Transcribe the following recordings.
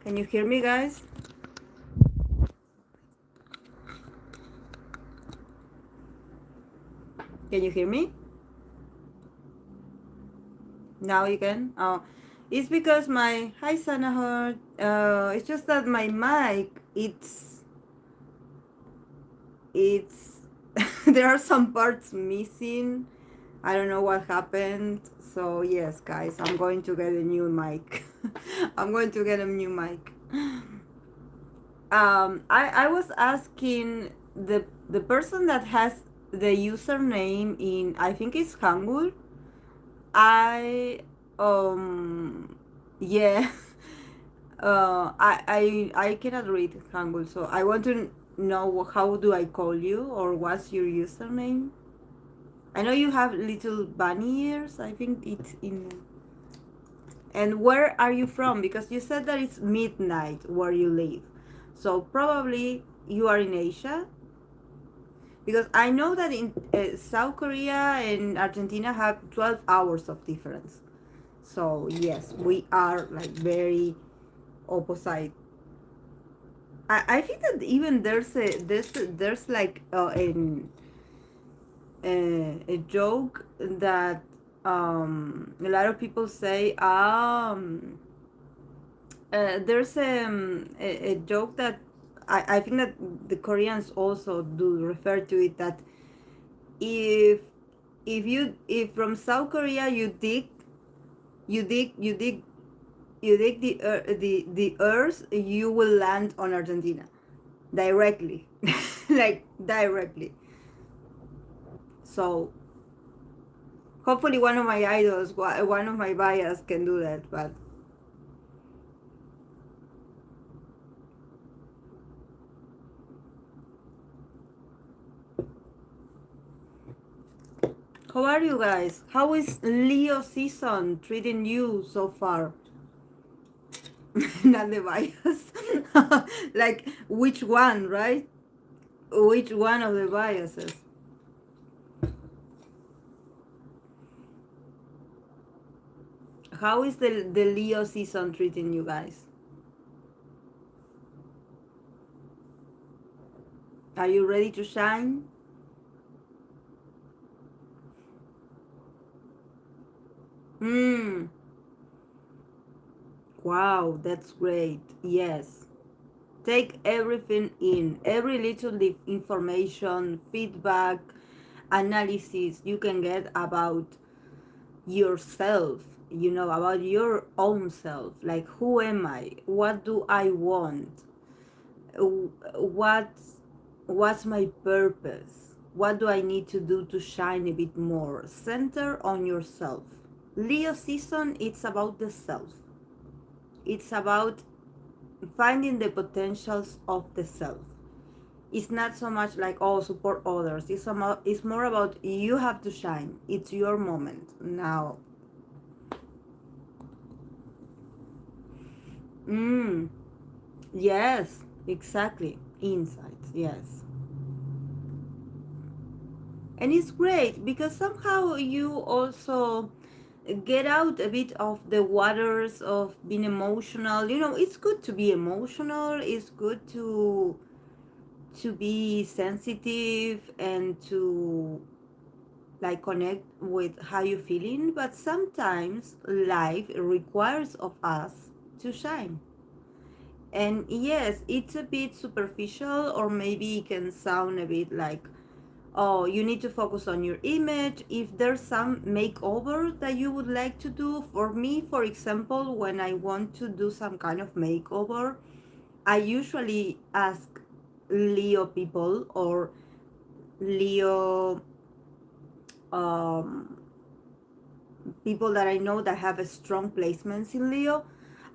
Can you hear me, guys? Can you hear me? Now you can? Oh, it's because my... Hi, Sanahor. It's just that my mic, it's... there are some parts missing. I don't know what happened. So, yes, guys, I'm going to get a new mic. I'm going to get a new mic. I was asking the person that has the username in, I think it's Hangul. I yeah. I cannot read Hangul, so I want to know how do I call you, or what's your username? I know you have little bunny ears. I think it's in. And where are you from? Because you said that it's midnight where you live, so probably you are in Asia. Because I know that in South Korea and Argentina have 12 hours of difference. So yes, we are like very opposite. I think that even there's like a joke that a lot of people say. There's a joke that I think that the Koreans also do refer to it, that if if from South Korea you dig you dig you dig the earth, you will land on Argentina directly. Like directly. So hopefully one of my idols, one of my bias can do that. But how are you guys? How is Leo season treating you so far? Not the bias. Like which one, right? Which one of the biases? How is the Leo season treating you guys? Are you ready to shine? Hmm. Wow, that's great. Yes. Take everything in, every little information, feedback, analysis you can get about yourself, about your own self. Like, who am I? What do I want? What's my purpose? What do I need to do to shine a bit more? Center on yourself. Leo season, it's about the self. It's about finding the potentials of the self. It's not so much like, oh, support others. It's more about, you have to shine. It's your moment now. Mm, yes, exactly. Insights, yes. And it's great because somehow you also get out a bit of the waters of being emotional. It's good to be emotional. It's good to be sensitive and to like connect with how you're feeling, but sometimes life requires of us to shine. And yes, it's a bit superficial, or maybe it can sound a bit like, oh, you need to focus on your image. If there's some makeover that you would like to do, for me, for example, when I want to do some kind of makeover, I usually ask Leo people, or Leo um, people that I know that have a strong placements in Leo.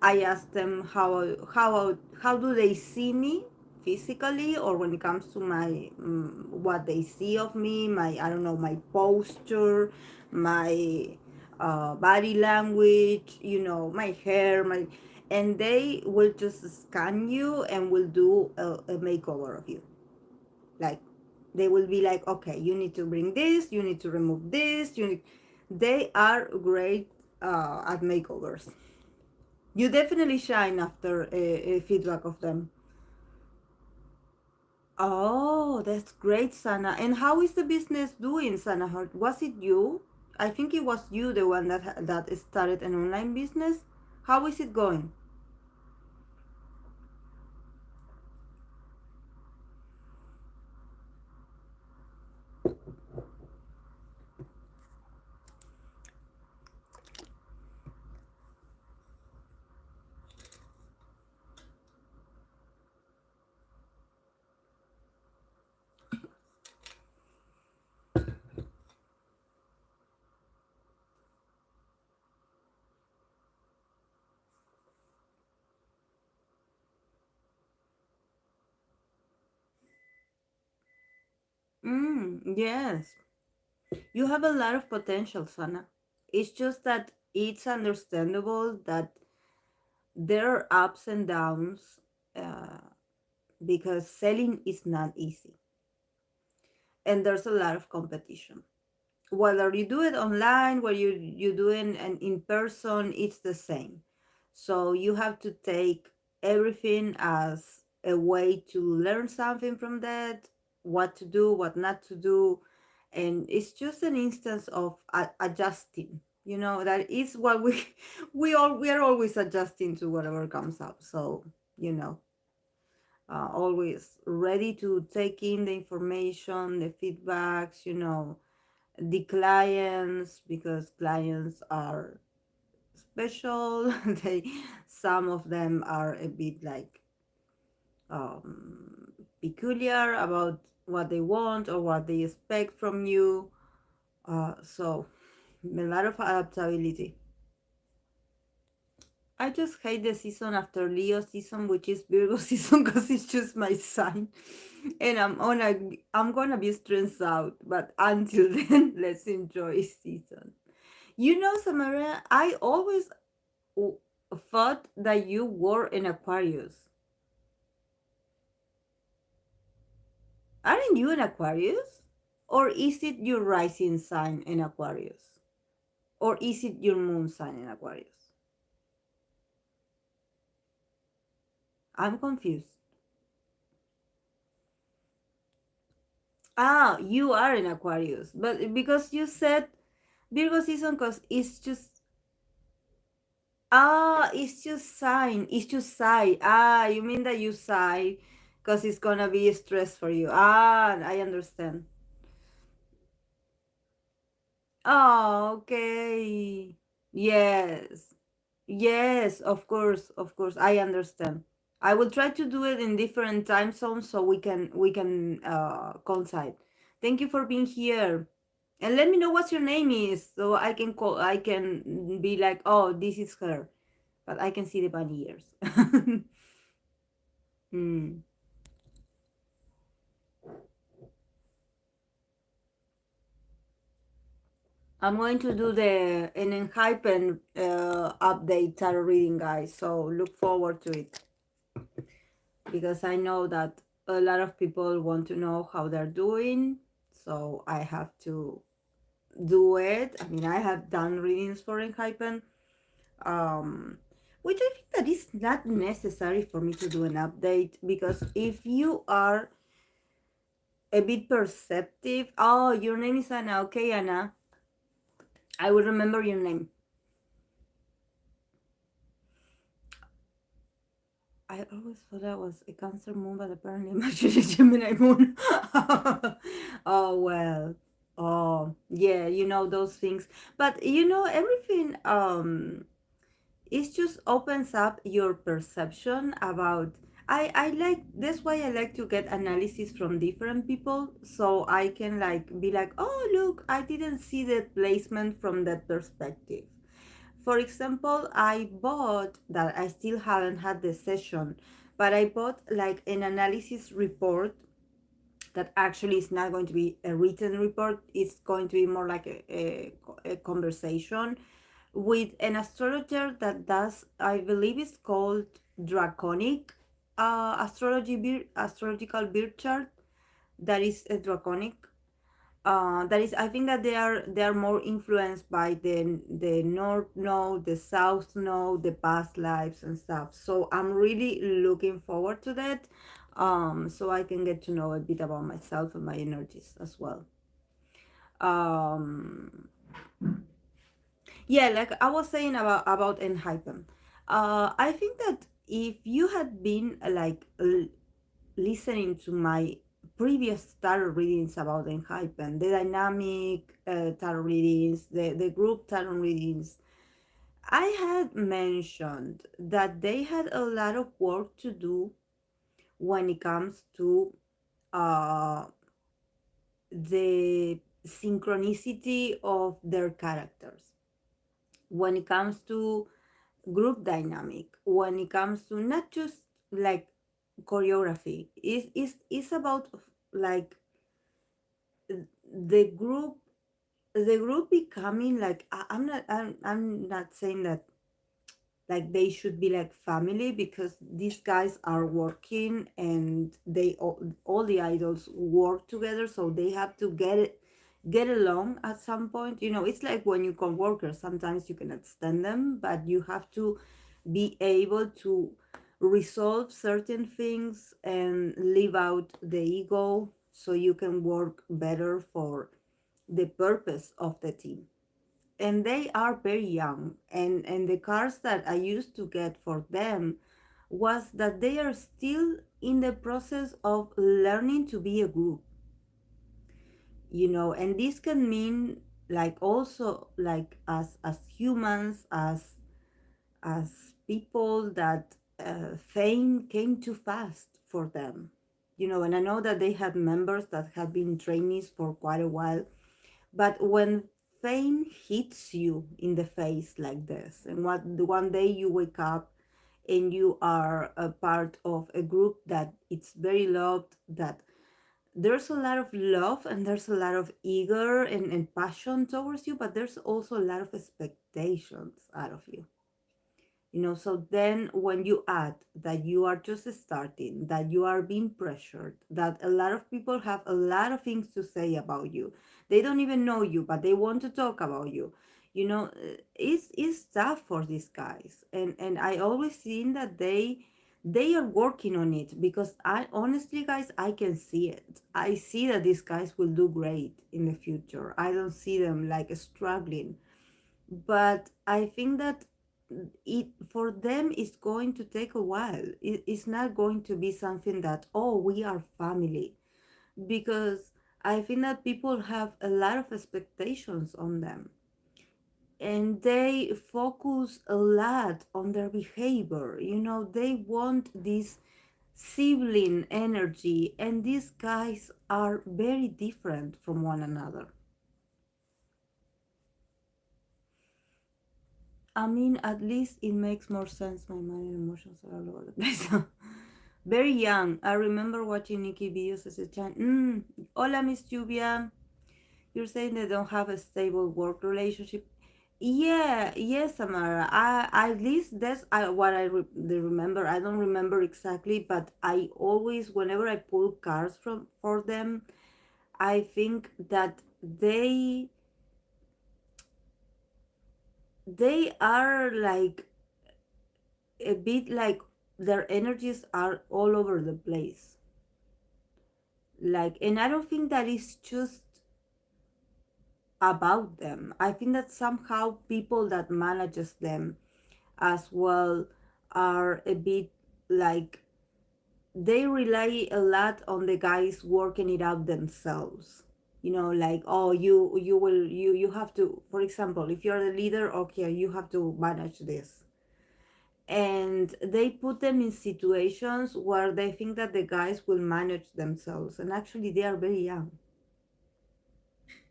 I ask them how do they see me physically, or when it comes to my what they see of me, my, I don't know, my posture, my body language, my hair, and they will just scan you and will do a makeover of you. Like, they will be like, okay, you need to bring this, you need to remove this, they are great at makeovers. You definitely shine after a feedback of them. Oh, that's great, Sana. And how is the business doing, Sana Heart? Was it you? I think it was you, the one that started an online business. How is it going? Yes. You have a lot of potential, Sana. It's just that it's understandable that there are ups and downs uh, because selling is not easy and there's a lot of competition. Whether you do it online, whether you do it and in person, it's the same. So you have to take everything as a way to learn something from that, what to do, what not to do, and it's just an instance of adjusting. You know that is what we we are always adjusting to whatever comes up. So you know, always ready to take in the information, the feedbacks. You know, the clients, because clients are special. They, some of them are a bit like peculiar about what they want or what they expect from you. So a lot of adaptability. I just hate the season after Leo season, which is Virgo season, because it's just my sign, and I'm gonna be stressed out. But until then, let's enjoy season. You know, Samara, I always w- thought that you were an Aquarius. Aren't you an Aquarius? Or is it your rising sign in Aquarius? Or is it your moon sign in Aquarius? I'm confused. Ah, you are an Aquarius. But because you said Virgo season, because it's just, it's just sign. It's just sigh. Ah, you mean that you sigh because it's gonna be stress for you. Ah, I understand. Oh, okay. Yes. Yes, of course. I understand. I will try to do it in different time zones so we can coincide. Thank you for being here. And let me know what your name is so I can call I can be like, "Oh, this is her." But I can see the bunny ears. Hmm. I'm going to do the an Enhypen update tarot reading, guys. So look forward to it because I know that a lot of people want to know how they're doing. So I have to do it. I mean, I have done readings for Enhypen, um, which I think that is not necessary for me to do an update because if you are a bit perceptive, oh, your name is Anna. Okay, Anna, I will remember your name. I always thought I was a Cancer moon, but apparently I'm actually a Gemini moon. Oh well. Oh yeah, you know those things. But you know everything. It just opens up your perception about. I like that's why I like to get analysis from different people, so I can like be like, oh look, I didn't see the placement from that perspective. For example, I bought that I still haven't had the session, but I bought like an analysis report that actually is not going to be a written report. It's going to be more like a conversation with an astrologer that does, I believe it's called draconic astrological birth chart. That is a draconic. That is, I think that they are more influenced by the north node, the south node, the past lives and stuff. So I'm really looking forward to that, so I can get to know a bit about myself and my energies as well. um yeah, like I was saying about Enhypen, I think that if you had been listening to my previous tarot readings about Enhypen, the dynamic tarot readings, the group tarot readings, I had mentioned that they had a lot of work to do when it comes to uh, the synchronicity of their characters, when it comes to group dynamic, when it comes to not just like choreography, is about like the group the group becoming like I'm not saying that like they should be like family, because these guys are working and they all the idols work together, so they have to get along at some point. It's like when you co-workers, sometimes you cannot stand them, but you have to be able to resolve certain things and leave out the ego so you can work better for the purpose of the team. And they are very young, and the cards that I used to get for them was that they are still in the process of learning to be a group. And this can mean like also like as humans, as people that fame came too fast for them. And I know that they had members that had been trainees for quite a while. But when fame hits you in the face like this, and one day you wake up and you are a part of a group that it's very loved, that there's a lot of love and there's a lot of eager and passion towards you, but there's also a lot of expectations out of you. So then when you add that you are just starting, that you are being pressured, that a lot of people have a lot of things to say about you, they don't even know you but they want to talk about you. It's tough for these guys, and I always seen that they are working on it, because I honestly, guys, I can see it. I see that these guys will do great in the future. I don't see them like struggling, but I think that it for them is going to take a while. It's not going to be something that, oh, we are family, because I think that people have a lot of expectations on them, and they focus a lot on their behavior. They want this sibling energy, and these guys are very different from one another. I mean, at least it makes more sense. My mind and emotions are all over the place. Very young. I remember watching Nikki videos as a child. Hola, Miss Lluvia. You're saying they don't have a stable work relationship. Yeah, yes, Samara. At least that's what they remember. I don't remember exactly, but I always, whenever I pull cards for them, I think that they are like a bit like their energies are all over the place. And I don't think that is just about them. I think that somehow people that manages them as well are a bit like they rely a lot on the guys working it out themselves. Like, oh, you have to, for example, if you're the leader, okay, you have to manage this, and they put them in situations where they think that the guys will manage themselves, and actually they are very young.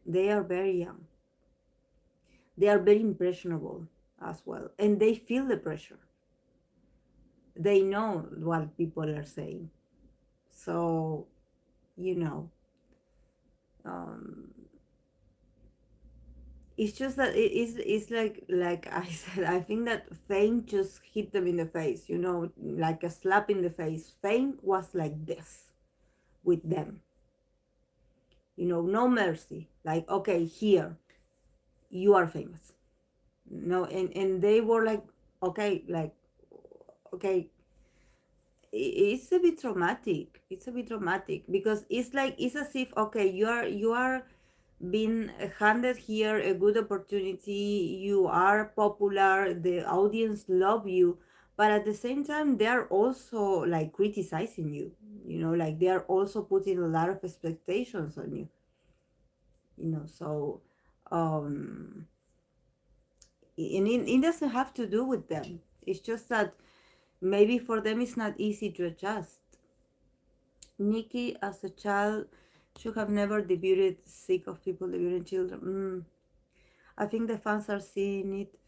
They are very young. They are very impressionable as well, and they feel the pressure. They know what people are saying. So, you know um it's just that it's like I said, I think that fame just hit them in the face, like a slap in the face. Fame was like this with them. No mercy. Like, okay, here, you are famous. No, and they were like, okay, like, okay, it's a bit traumatic. It's a bit traumatic because it's as if, okay, you are being handed here a good opportunity. You are popular, the audience love you, but at the same time they are also like criticizing you. Like they are also putting a lot of expectations on you. So um and it doesn't have to do with them. It's just that maybe for them it's not easy to adjust. Nikki, as a child, should have never debuted, sick of people debuting children. I think the fans are seeing it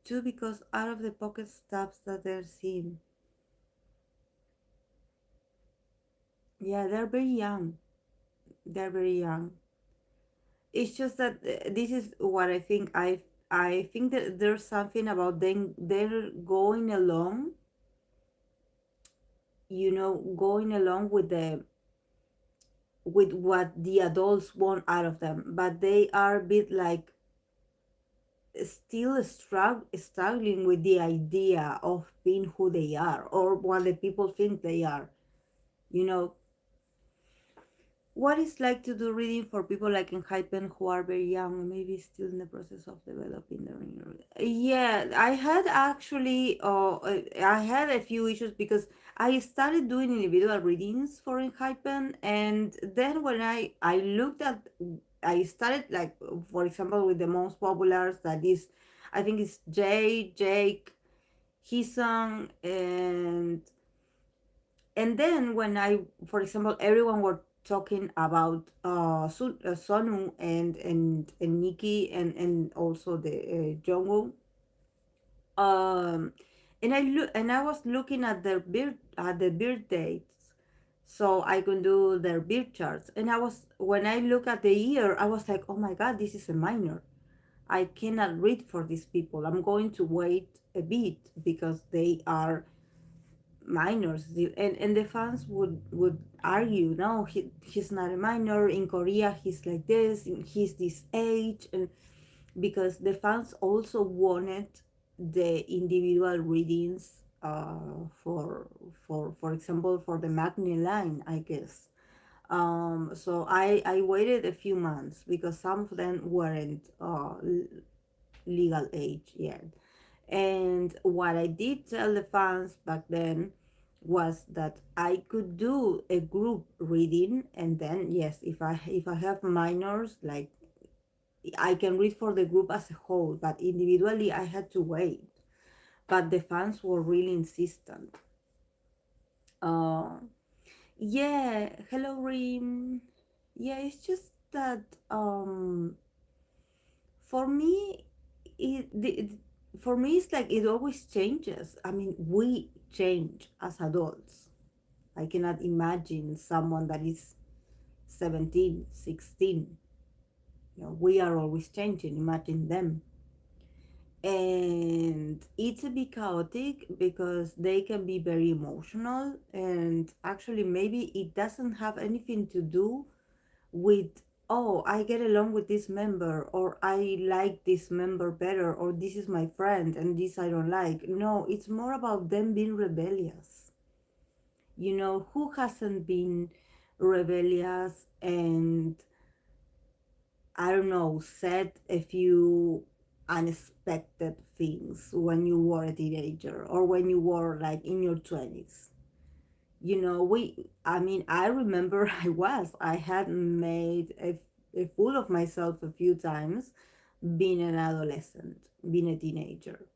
too because out of the pocket stuff that they're seeing. Yeah, they're very young. They're very young. It's just that this is what I think. I think that there's something about them. They're going along, going along with what the adults want out of them, but they are a bit like still struggling with the idea of being who they are or what the people think they are. You know, what it's like to do reading for people like in Hypen who are very young, maybe still in the process of developing their inner. Yeah, I had actually, I had a few issues because I started doing individual readings for Hypen, and then when I looked at, I started like, for example, with the most popular that is, I think it's Jake, Hisung, and then when I, for example, everyone were talking about Sonu and Nikki and also the Jungwoo, um, and I was looking at the birth dates, so I could do their birth charts, and I was when I look at the year, I was like, oh my god, this is a minor. I cannot read for these people. I'm going to wait a bit because they are minors, and the fans would argue, no, he's not a minor. In Korea he's like this, and he's this age, and because the fans also wanted the individual readings for example for the Magni line, I guess. So I waited a few months because some of them weren't legal age yet. And what I did tell the fans back then was that I could do a group reading, and then yes, if I have minors, like I can read for the group as a whole, but individually I had to wait. But the fans were really insistent. Uh, yeah, hello Rim. Yeah, it's just that for me for me it's like it always changes. I mean, we change as adults. I cannot imagine someone that is 17, 16. We are always changing. Imagine them. And it's a bit chaotic because they can be very emotional, and actually maybe it doesn't have anything to do with, oh, I get along with this member, or I like this member better, or this is my friend and this I don't like. No, it's more about them being rebellious. Who hasn't been rebellious and, I don't know, said a few unexpected things when you were a teenager or when you were like in your 20s? I mean, I remember I had made a fool of myself a few times being an adolescent, being a teenager.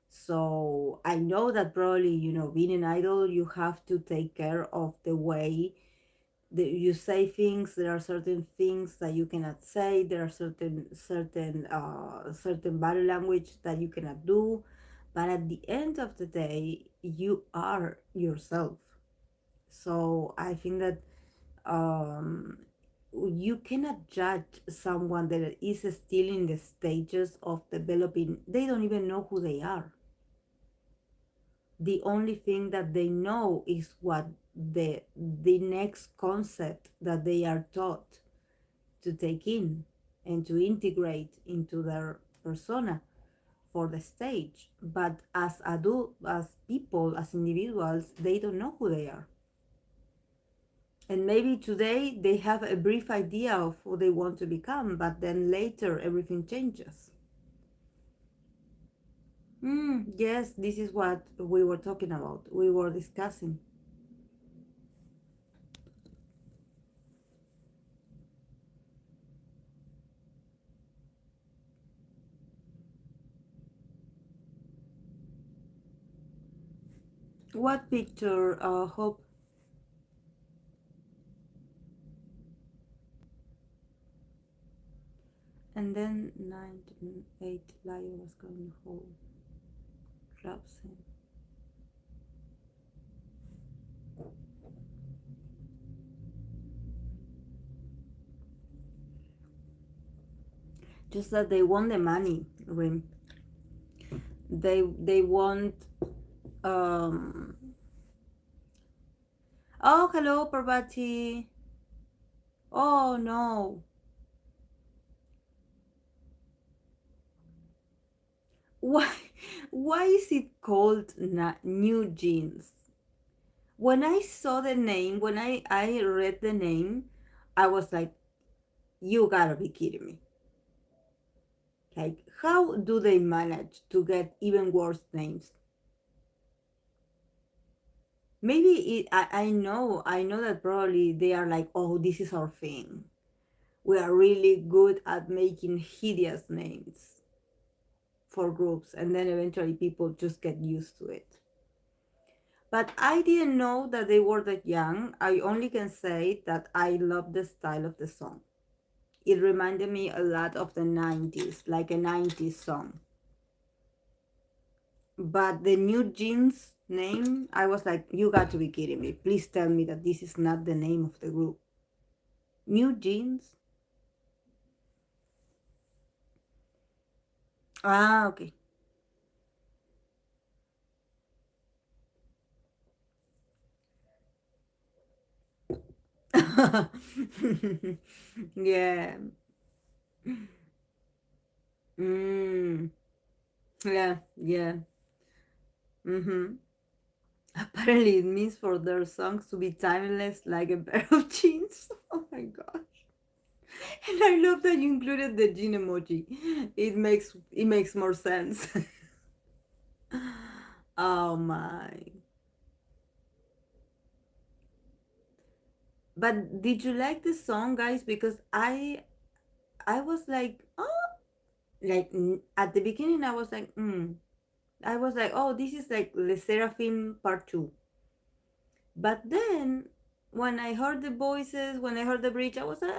So I know that probably, being an idol, you have to take care of the way that you say things. There are certain things that you cannot say. There are certain body language that you cannot do. But at the end of the day, you are yourself. So I think that um, you cannot judge someone that is still in the stages of developing. They don't even know who they are. The only thing that they know is what the next concept that they are taught. to take in and to integrate into their persona for the stage. But as adult, as people, as individuals, they don't know who they are. And maybe today they have a brief idea of who they want to become, but then later everything changes. Yes, this is what we were talking about. We were discussing. What picture, Hope? And then 9 8 lion was going home. Grabs him. Just that they want the money, Rim. They want um oh, hello, Parvati. Oh no. Why why is it called New Jeans? When I saw the name, when I read the name, I was like, you gotta be kidding me. Like, how do they manage to get even worse names? Maybe I know that probably they are like, oh, this is our thing. We are really good at making hideous names for groups, and then eventually people just get used to it. But I didn't know that they were that young. I only can say that I love the style of the song. It reminded me a lot of the 90s, like a 90s song. But the New Jeans name, I was like, you got to be kidding me. Please tell me that this is not the name of the group. New Jeans? Ah, okay. Yeah. Mm. Yeah, yeah. Mm-hmm. Apparently, it means for their songs to be timeless like a pair of jeans. Oh my gosh. And I love that you included the jean emoji. It makes more sense. Oh my. But did you like the song, guys? Because I was like, oh, like at the beginning I was like, I was like, oh, this is like Le Seraphim Part 2. But then when I heard the voices, when I heard the bridge, I was like,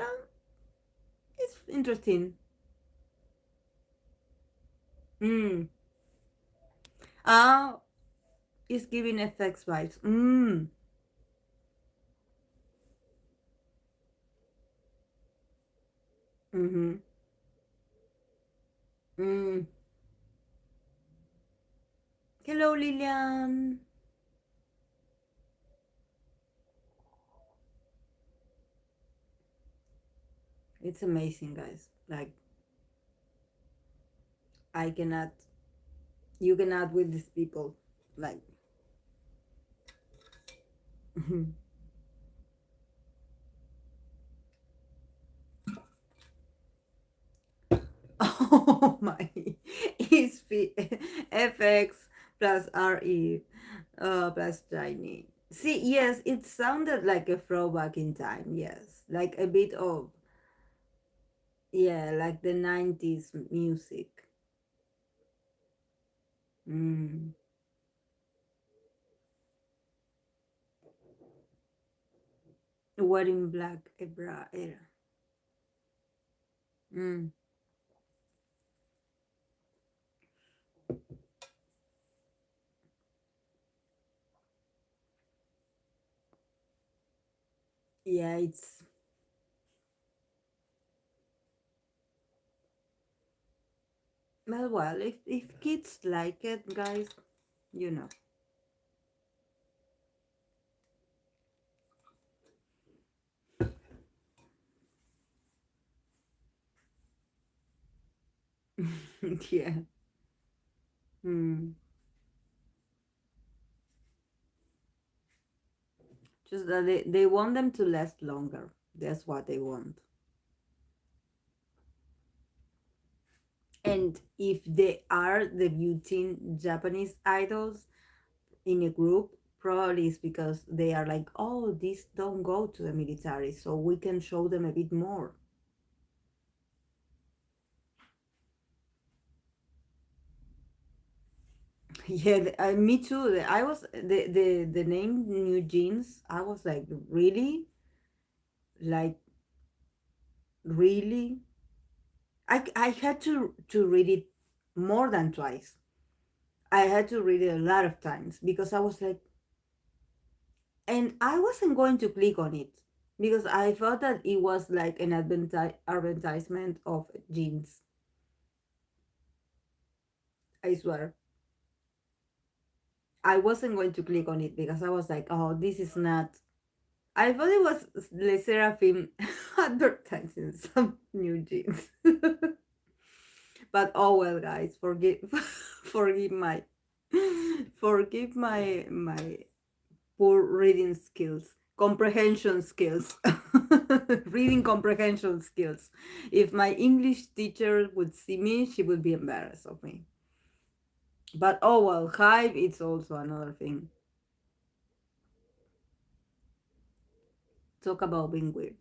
it's interesting. Mm. Ah, it's giving effects vibes. Mm-hmm. Mm. Hello, Lilian. It's amazing, guys. Like, I cannot, you cannot with these people. Like, oh my, it's FX plus RE plus Chinese. See, yes, it sounded like a throwback in time. Yes, like a bit of, yeah, like the 90s music. Mm. Wearing black era. Mm. Yeah, it's, well, if kids like it, guys, you know. Yeah. Hmm. Just that they want them to last longer. That's what they want. And if they are debuting Japanese idols in a group, probably it's because they are like, oh, these don't go to the military, so we can show them a bit more. Yeah, me too. I was the name New Jeans. I was like, really, like really. I had to read it more than twice. I had to read it a lot of times because I was like, and I wasn't going to click on it because I thought that it was like an advertisement of jeans. I swear. I wasn't going to click on it because I was like, oh, this is not. I thought it was Le Seraphim advertising some new jeans. But oh well, guys, forgive, forgive my, forgive my poor reading skills, comprehension skills, reading comprehension skills. If my English teacher would see me, she would be embarrassed of me. But oh well, hype, it's also another thing. Talk about being weird.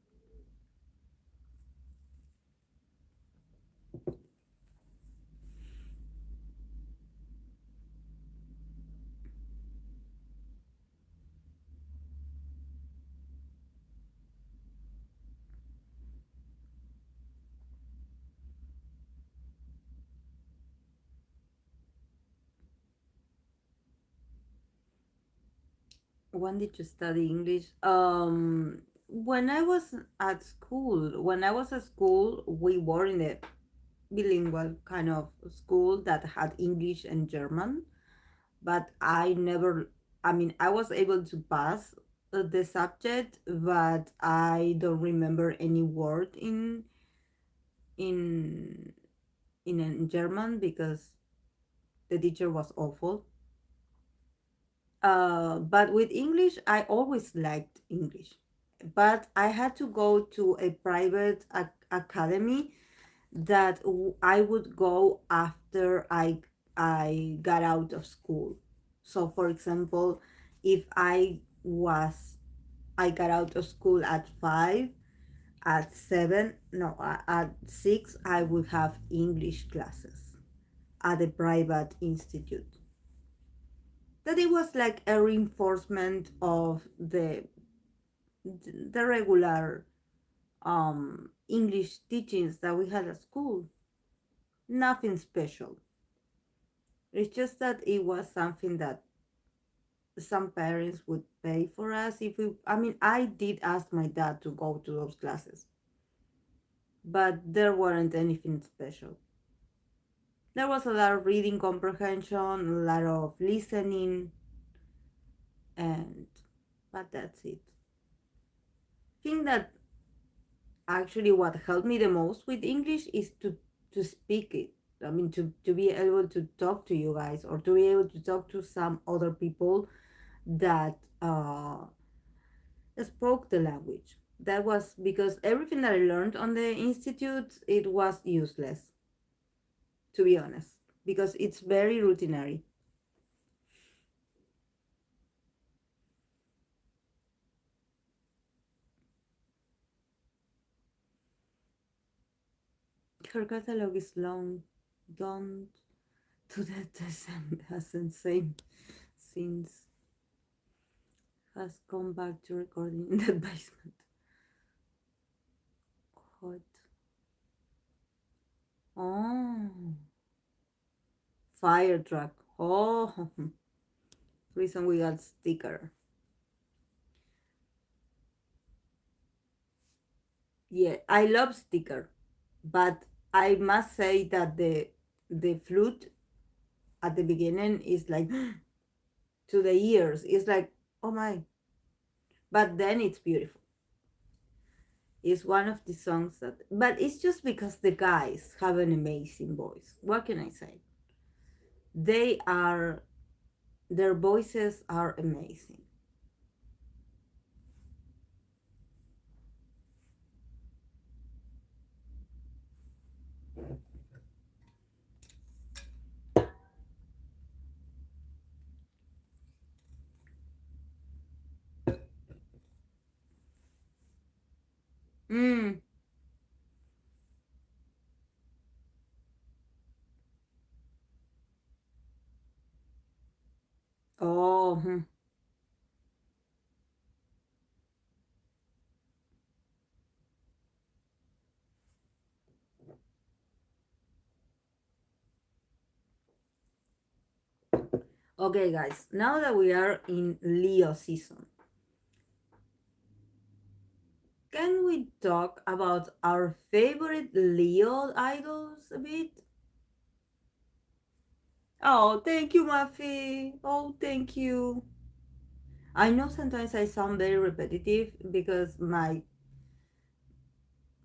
When did you study English? When I was at school, when I was at school, we were in a bilingual kind of school that had English and German, but I never, I mean, I was able to pass the subject, but I don't remember any word in in German because the teacher was awful. But with English, I always liked English. But I had to go to a private academy that I would go after I got out of school. So, for example, if I got out of school at 5, at 7, no, at 6, I would have English classes at a private institute. That it was like a reinforcement of the regular English teachings that we had at school. Nothing special. It's just that it was something that some parents would pay for us if we. I mean, I did ask my dad to go to those classes, but there weren't anything special. There was a lot of reading comprehension, a lot of listening, and but that's it. I think that actually what helped me the most with English is to speak it. I mean, to be able to talk to you guys or to be able to talk to some other people that spoke the language. That was because everything that I learned on the institute, it was useless, to be honest, because it's very routinary. Her catalog is long. Don't do that hasn't same since has come back to recording in the basement. Hot. Oh, fire truck. Oh, reason we got sticker. Yeah, I love sticker, but I must say that the flute at the beginning is like to the ears. It's like, oh my, but then it's beautiful. is one of the songs that, but it's just because the guys have an amazing voice. What can I say? They are, their voices are amazing. Mm. Oh, hmm. Okay, guys. Now that we are in Leo season, can we talk about our favorite Leo idols a bit? Oh, thank you, Mafi. Oh, thank you. I know sometimes I sound very repetitive because my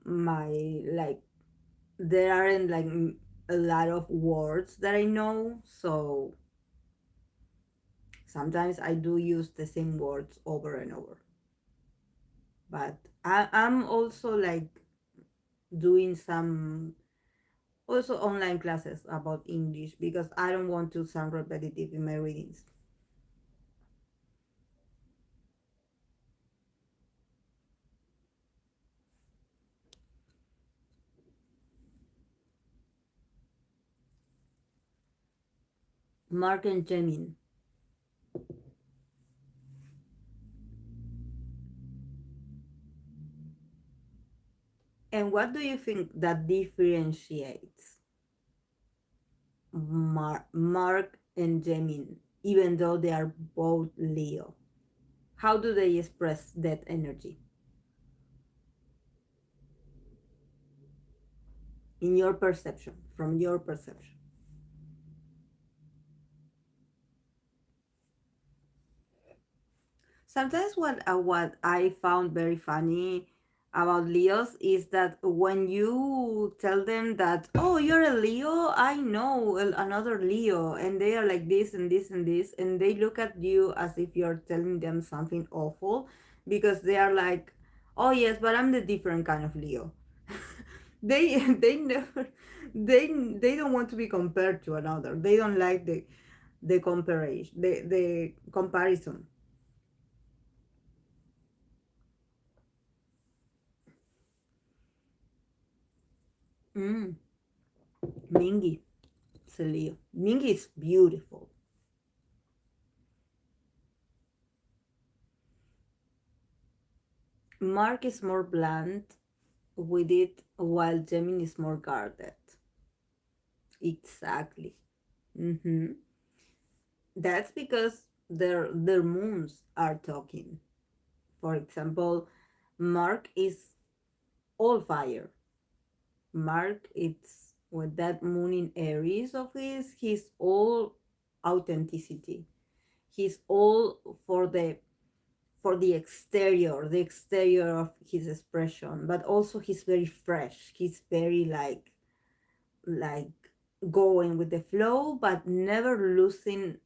like there aren't like a lot of words that I know, so sometimes I do use the same words over and over. But I'm also like doing some also online classes about English because I don't want to sound repetitive in my readings. Mark and Jemin. And what do you think that differentiates Mark and Jemin, even though they are both Leo? How do they express that energy in your perception, from your perception? Sometimes what I found very funny about Leos is that when you tell them that, oh, you're a Leo, I know another Leo, and they are like this and this and this, and they look at you as if you're telling them something awful because they are like, oh yes, but I'm the different kind of Leo. They never they don't want to be compared to another. They don't like the comparison, the comparison. Mm. Mingy, Celia. Mingy is beautiful. Mark is more blunt with it, while Gemini is more guarded. Exactly. hmm That's because their moons are talking. For example, Mark is all fire. Mark, it's with that moon in Aries of his, he's all authenticity. He's all for the exterior of his expression, but also he's very fresh. He's very like going with the flow, but never losing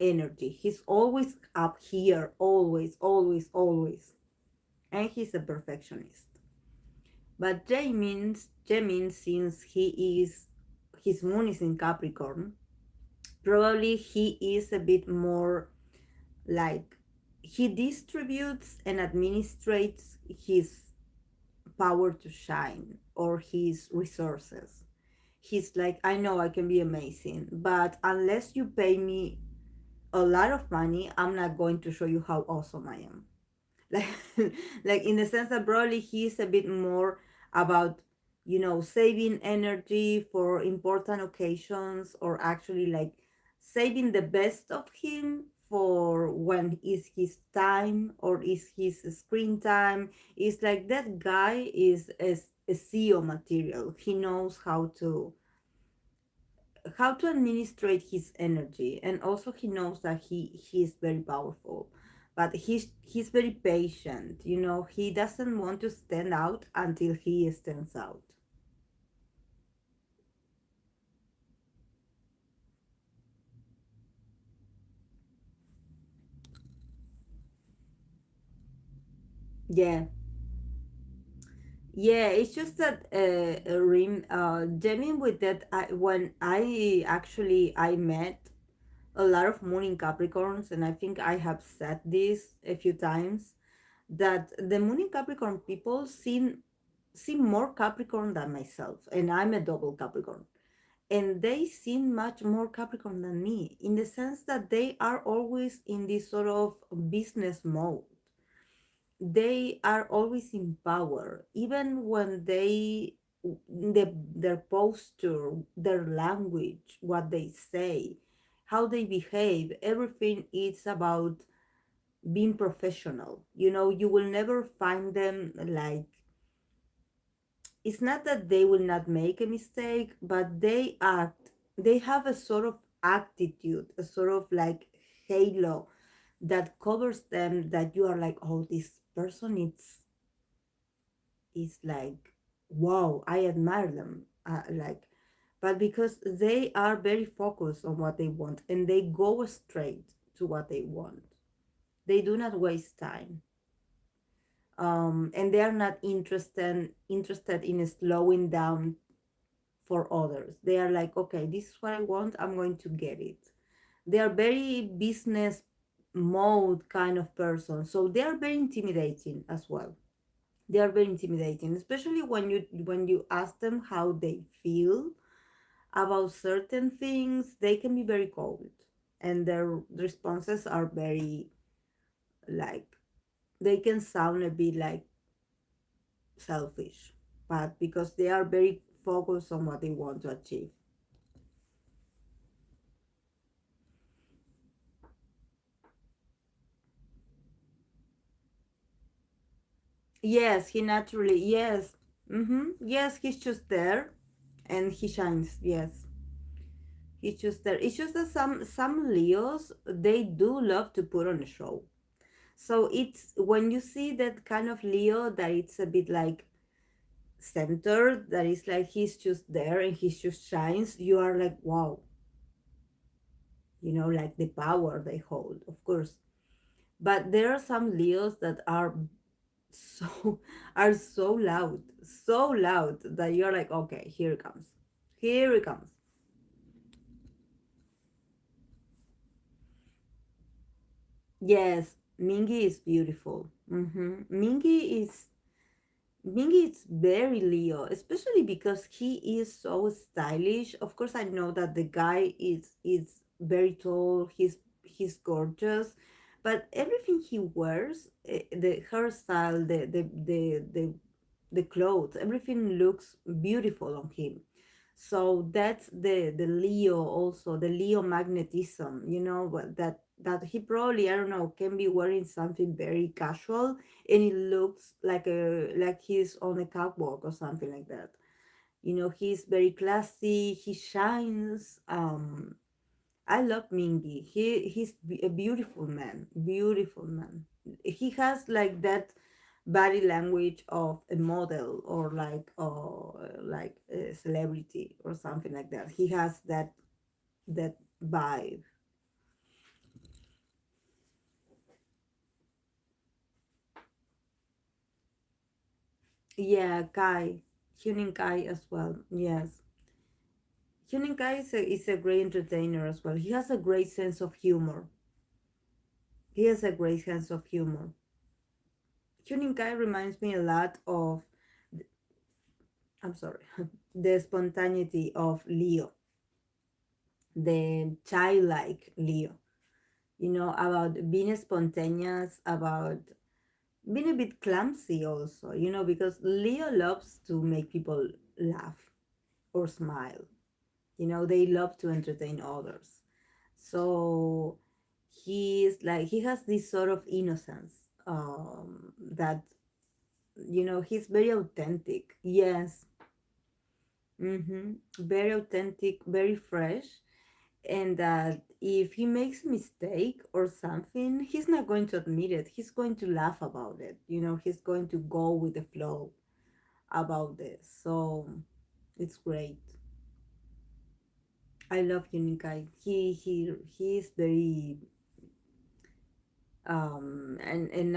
energy. He's always up here, always, always, always. And he's a perfectionist. But Jamin, since his moon is in Capricorn, probably he is a bit more like he distributes and administrates his power to shine or his resources. He's like, I know I can be amazing, but unless you pay me a lot of money, I'm not going to show you how awesome I am. Like, like in the sense that probably he's a bit more about, saving energy for important occasions or actually like saving the best of him for when is his time or is his screen time. It's like that guy is a CEO material. He knows how to administrate his energy, and also he knows that he is very powerful. but he's very patient. He doesn't want to stand out until he stands out. Yeah. Yeah, it's just that Rim, Demin, with that, when I met a lot of moon in Capricorns, and I think I have said this a few times, that the moon in Capricorn people seem more Capricorn than myself, and I'm a double Capricorn, and they seem much more Capricorn than me, in the sense that they are always in this sort of business mode. They are always in power, even when their posture, their language, what they say, how they behave, everything is about being professional. You will never find them like, it's not that they will not make a mistake, but they have a sort of attitude, a sort of like halo that covers them, that you are like, oh, this person is like, wow, I admire them. Like, but because they are very focused on what they want, and they go straight to what they want, they do not waste time. And they are not interested in slowing down for others. They are like, okay, this is what I want, I'm going to get it. They are very business mode kind of person, so they are very intimidating as well. They are very intimidating, especially when you ask them how they feel about certain things. They can be very cold, and their responses are very, like, they can sound a bit like selfish, but because they are very focused on what they want to achieve. Yes, he naturally, yes. Yes, he's just there, and he shines. Yes, he's just there. It's just that some Leos, they do love to put on a show. So it's when you see that kind of Leo, that it's a bit like centered, that is like he's just there and he just shines, you are like, wow, like the power they hold, of course. But there are some Leos that are so are so loud that you're like, okay, here it comes. Here it comes. Yes, Mingy is beautiful. Mingy is very Leo, especially because he is so stylish. Of course, I know that the guy is very tall. He's gorgeous, but everything he wears, the hairstyle, the clothes, everything looks beautiful on him. So that's the Leo, also the Leo magnetism, but that he probably, I don't know, can be wearing something very casual, and it looks like he's on a catwalk or something like that. He's very classy, he shines. I love Mingy. He's a beautiful man. He has like that body language of a model, or like a celebrity or something like that. He has that vibe. Yeah, Kai, Hunin Kai as well. Yes, Hunin Kai is a great entertainer as well. He has a great sense of humor. He has a great sense of humor. Hunin Kai reminds me a lot of, I'm sorry, the spontaneity of Leo, the childlike Leo. About being spontaneous, about being a bit clumsy also, because Leo loves to make people laugh or smile. They love to entertain others. So he has this sort of innocence, that, he's very authentic. Yes. Very authentic, very fresh, and that if he makes a mistake or something, he's not going to admit it. He's going to laugh about it. He's going to go with the flow about this. So it's great. I love Unikai. He is very and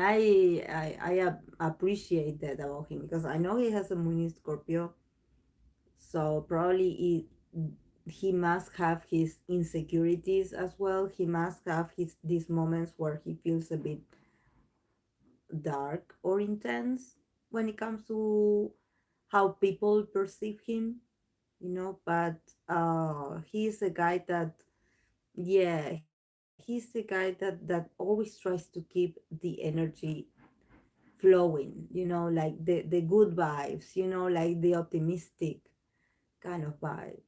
appreciate that about him because I know he has a moon in Scorpio, so probably he must have his insecurities as well. He must have his these moments where he feels a bit dark or intense when it comes to how people perceive him, but he's a guy that, yeah, he's the guy that always tries to keep the energy flowing, like the good vibes, like the optimistic kind of vibe.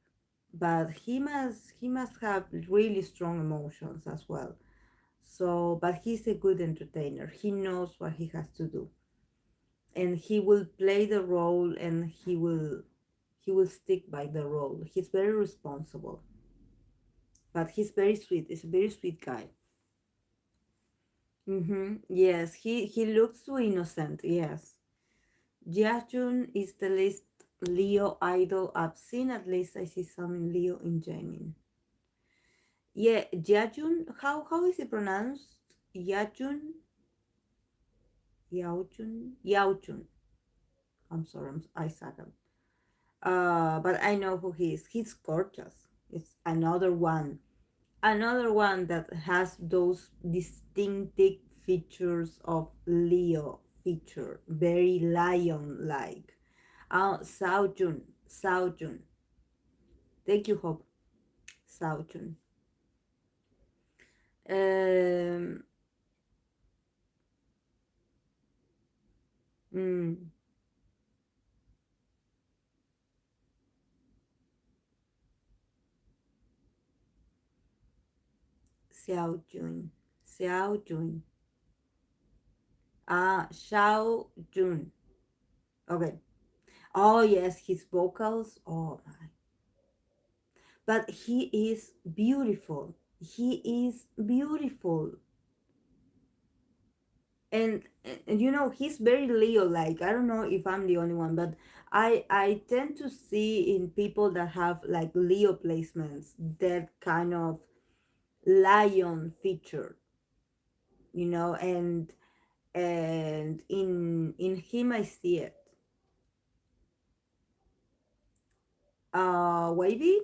But he must have really strong emotions as well. So, but he's a good entertainer. He knows what he has to do, and he will play the role, and he will stick by the role. He's very responsible, but he's very sweet. He's a very sweet guy. Yes, he looks so innocent. Yes, Jiajun is the least Leo idol I've seen. At least I see some Leo in Jamin. Yeah, Jiajun. How is it pronounced? Yajun, Yaojun, Yaojun. I'm sorry, I suck. But I know who he is. He's gorgeous. It's another one that has those distinctive features of Leo feature, very lion-like. Saojun, Saojun. Thank you, Hope. Saojun. Um, mm, Xiaojun, Xiaojun. Xiao Jun. Okay. Oh yes, his vocals. Oh my. But he is beautiful. He is beautiful. And he's very Leo like. I don't know if I'm the only one, but I tend to see in people that have like Leo placements that kind of lion feature, and in him I see it. Wavy,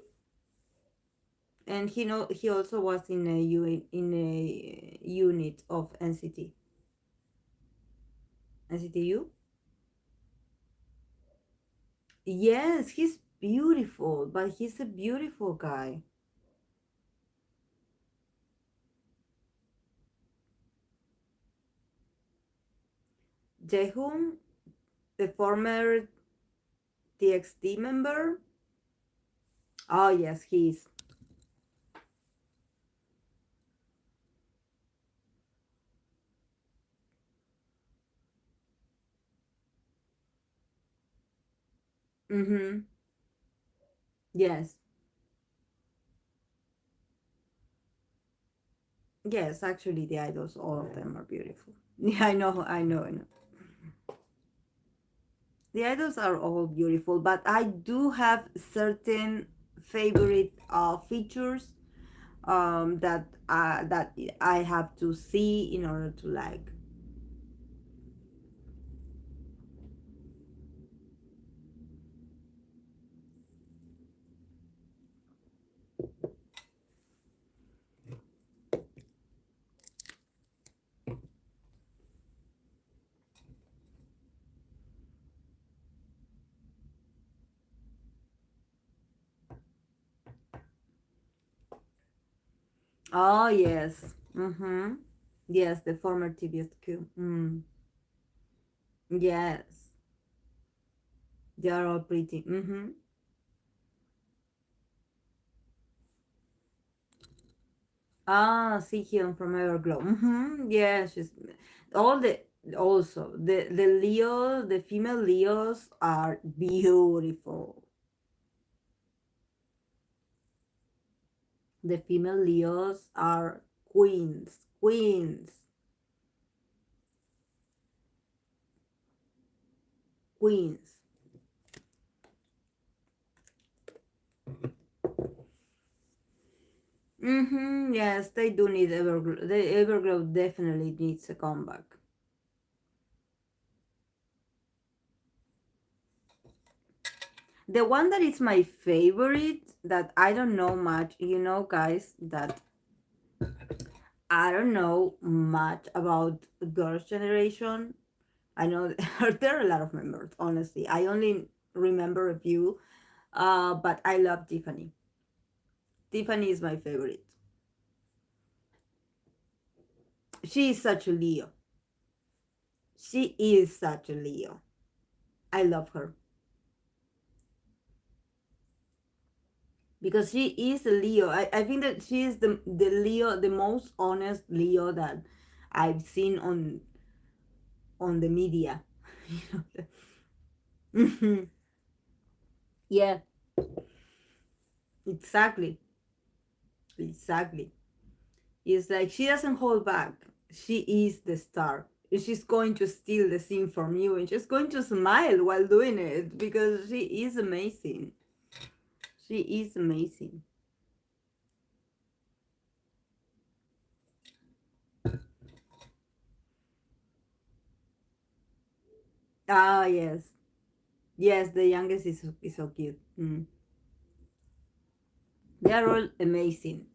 and he also was in a unit of NCTU. Yes, he's beautiful, but he's a beautiful guy. Jehun, the former TXT member. Oh yes, he's. Mm-hmm. Yes, yes. Actually, the idols, all of them are beautiful. Yeah, I know. The idols are all beautiful, but I do have certain favorite features that I have to see in order to like. Oh yes. Mm-hmm. Yes, the former TBSQ. Yes, they are all pretty. Sihyun from Everglow. Yeah, she's all the also the Leo, the female Leos are beautiful. The female Leos are queens, queens, queens. Mm-hmm, yes, they do need Everglow. The Everglow definitely needs a comeback. The one that is my favorite, that I don't know much, guys, that I don't know much about Girls' Generation. I know there are a lot of members, honestly. I only remember a few, but I love Tiffany. Tiffany is my favorite. She is such a Leo. She is such a Leo. I love her because she is a Leo. I think that she is the Leo, the most honest Leo that I've seen on the media. Mhm. Yeah, exactly. Exactly. It's like she doesn't hold back. She is the star. She's going to steal the scene from you and she's going to smile while doing it because she is amazing. She is amazing. Ah, yes. Yes, the youngest is so cute. Mm. They are all amazing.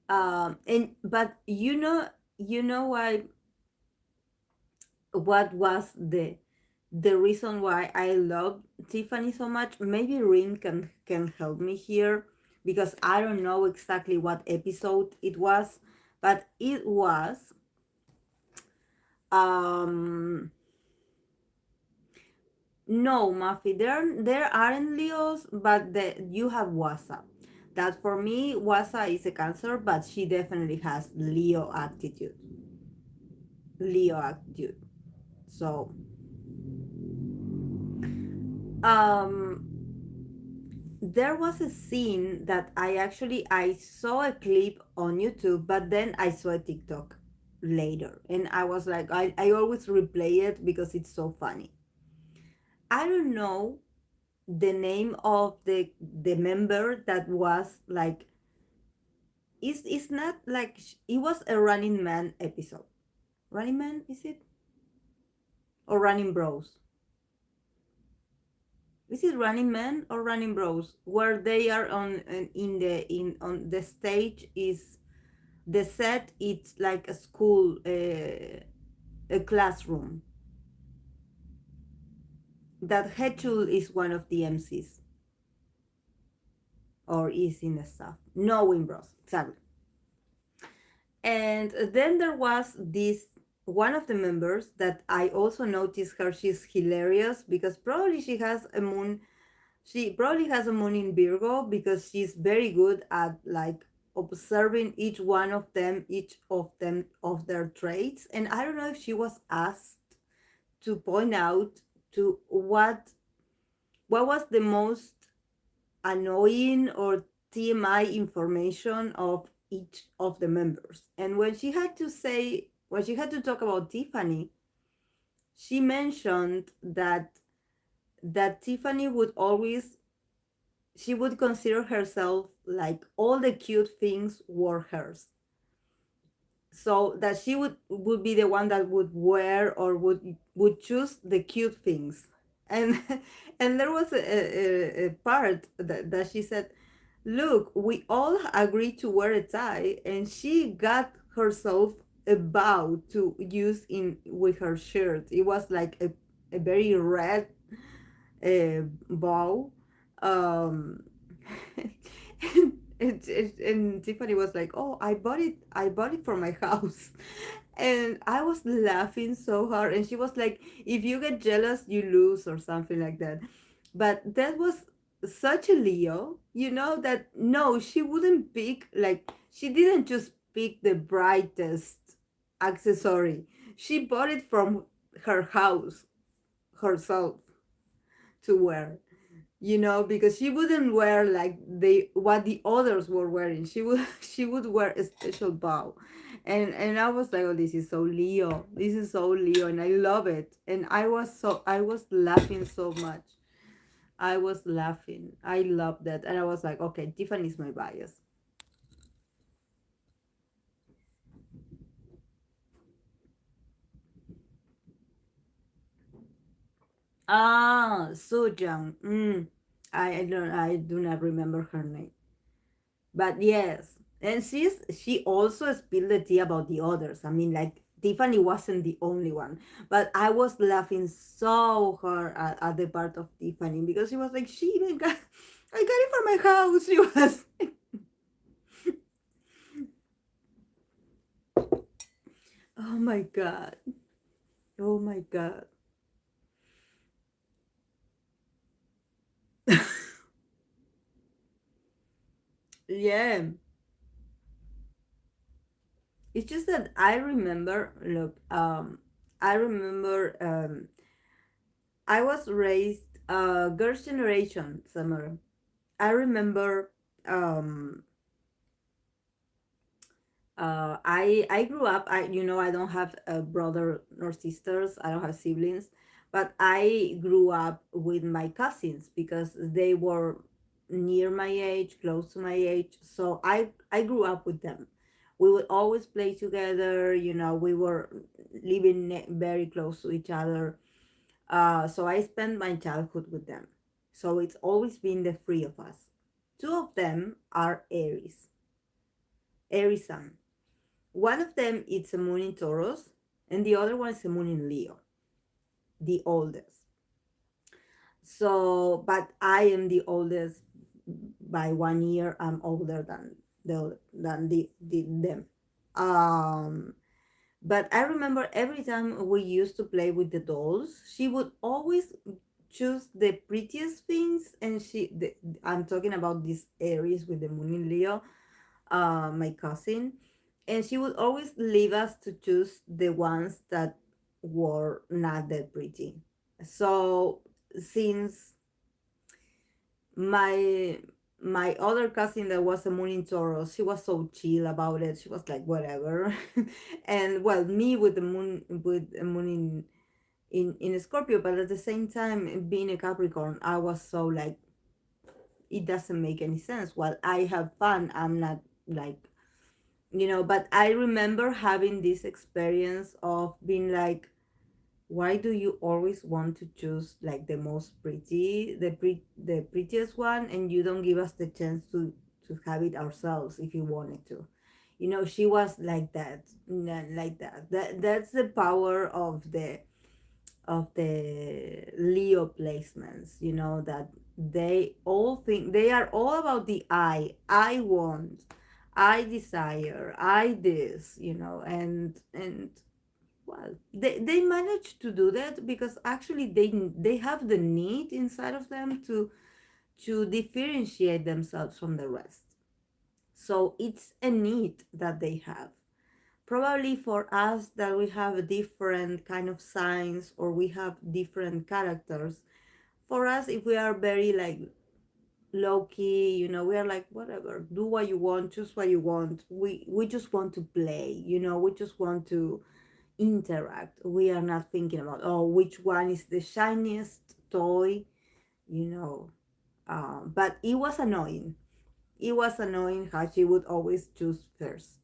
And but you know why, what was the reason why I love Tiffany so much? Maybe Rin can help me here because I don't know exactly what episode it was, but it was um no, Mafi, there aren't Leos, but you have Wasa. That for me, Wasa is a Cancer, but she definitely has Leo attitude. Leo attitude. So um there was a scene that I saw a clip on YouTube, but then I saw a TikTok later, and I was like, I always replay it because it's so funny. I don't know the name of the member that was like, it's not like it was a Running Man episode. Running Man, is it? Or Running Bros? Is it Running Man or Running Bros? Where they are in on the stage is the set. It's like a school, a classroom. That Hechul is one of the MCs or is in the staff. No, Win Bros, exactly. And then there was this one of the members that I also noticed her. She's hilarious because probably she has a moon. She probably has a moon in Virgo because she's very good at like observing each of them of their traits. And I don't know if she was asked to point out to what was the most annoying or TMI information of each of the members. And when she had to talk about Tiffany, she mentioned that Tiffany would always, she would consider herself like all the cute things were hers. So that she would be the one that would wear or would choose the cute things. And and there was a part that she said, look, we all agreed to wear a tie, and she got herself a bow to use in with her shirt. It was like a very red bow. Um, and Tiffany was like, "Oh, I bought it for my house," and I was laughing so hard. And she was like, "If you get jealous, you lose," or something like that. But that was such a Leo, that no, she wouldn't pick, like, she didn't just pick the brightest accessory. She bought it from her house herself to wear. because she wouldn't wear like what the others were wearing. She would she would wear a special bow. And I was like, oh, this is so Leo. This is so Leo, and I love it. And I was laughing so much. I was laughing. I love that. And I was like, okay, Tiffany's my bias. Ah, Sujang. I do not remember her name. But yes, and she also spilled the tea about the others. I mean, like Tiffany wasn't the only one, but I was laughing so hard at the part of Tiffany because she was like, she even got, I got it for my house. She was, oh my god, oh my god, yeah. It's just that I remember. Look, I remember. I was raised girls' generation, Samara. I remember um I grew up. I don't have a brother nor sisters. I don't have siblings, but I grew up with my cousins because they were near my age, close to my age. So I grew up with them. We would always play together. We were living very close to each other. So I spent my childhood with them. So it's always been the three of us. Two of them are Aries sun. One of them is a moon in Taurus, and the other one is a moon in Leo, the oldest. So, but I am the oldest by 1 year. I'm older than them. Um, but I remember every time we used to play with the dolls, she would always choose the prettiest things, and I'm talking about this Aries with the moon in Leo, my cousin, and she would always leave us to choose the ones that were not that pretty. So since my my other cousin that was a moon in Taurus, she was so chill about it. She was like whatever, and well, me with a moon in Scorpio, but at the same time being a Capricorn, I was so like it doesn't make any sense. While I have fun, I'm not like but I remember having this experience of being like, why do you always want to choose like the most pretty, the prettiest one, and you don't give us the chance to have it ourselves if you wanted to? She was like that, like that's the power of the Leo placements, that they all think they are all about the I want, I desire, I this, and well, they manage to do that because actually they have the need inside of them to differentiate themselves from the rest. So it's a need that they have. Probably for us that we have different kind of signs or we have different characters, for us if we are very like low key, we are like whatever, do what you want, choose what you want. We just want to play, we just want to interact. We are not thinking about, oh, which one is the shiniest toy, you know but it was annoying how she would always choose first.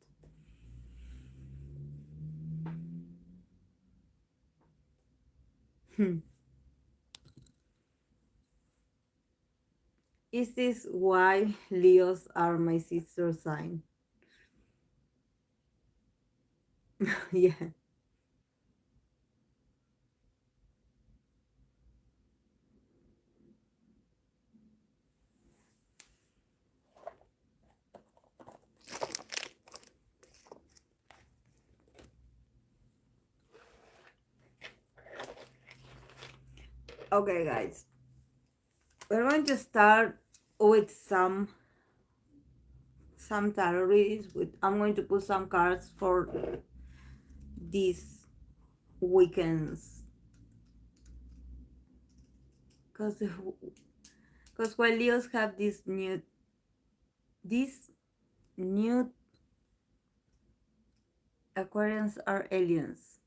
Is this why Leos are my sister sign? Yeah. Okay, guys. We're going to start with some tarot readings. I'm going to put some cards for these weekends because Because while Leos have these new Aquarians are aliens.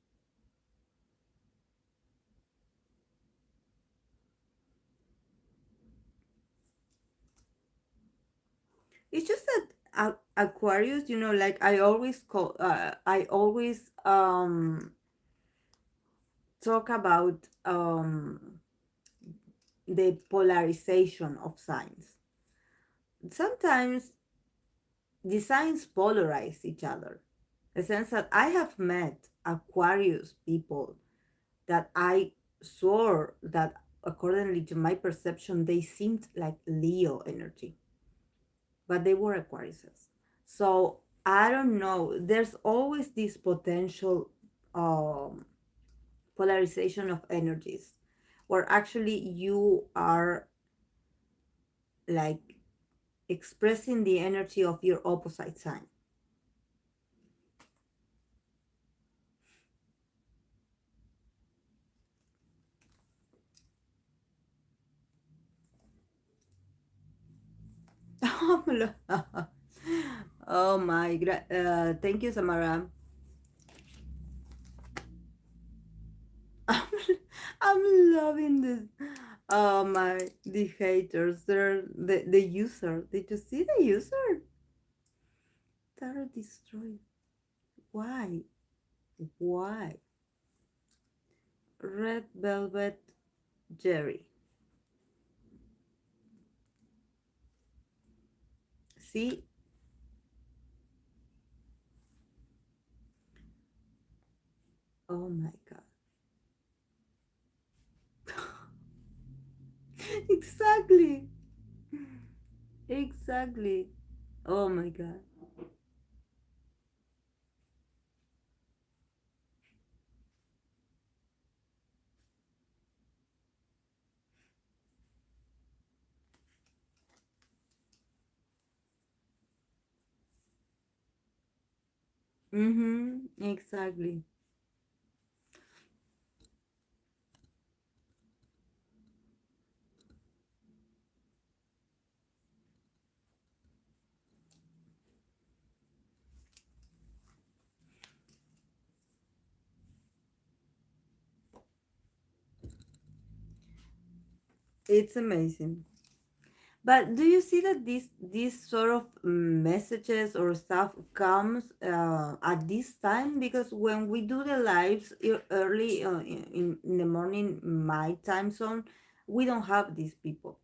It's just that Aquarius, like I always talk about the polarization of signs. Sometimes the signs polarize each other. The sense that I have met Aquarius people that I swore that, accordingly to my perception, they seemed like Leo energy, but they were Aquariuses. So I don't know. There's always this potential um, polarization of energies, where actually you are like expressing the energy of your opposite sign. Oh my, thank you, Samara. I'm, I'm loving this. Oh my, the haters, they're the user. Did you see the user? They're destroyed. Why? Why? Red Velvet Jerry. See? Oh my god. Exactly. Exactly. Oh my god. Mm-hmm. Exactly. It's amazing. But do you see that this sort of messages or stuff comes at this time? Because when we do the lives early in the morning, my time zone, we don't have these people.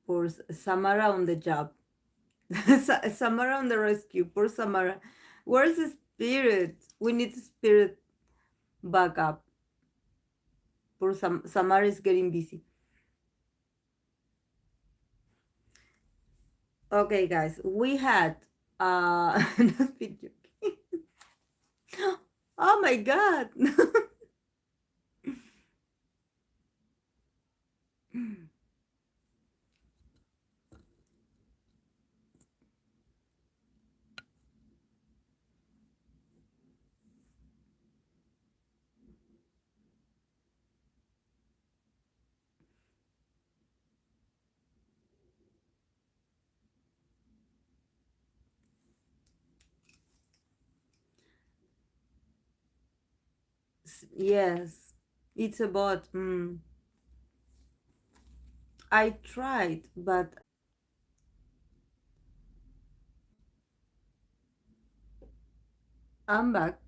For Samara on the job, Samara on the rescue. Poor Samara. Where's the spirit? We need spirit back up. Poor Samara is getting busy. Okay, guys, we had not video. Oh my god. Yes, it's a bot. I tried, but I'm back.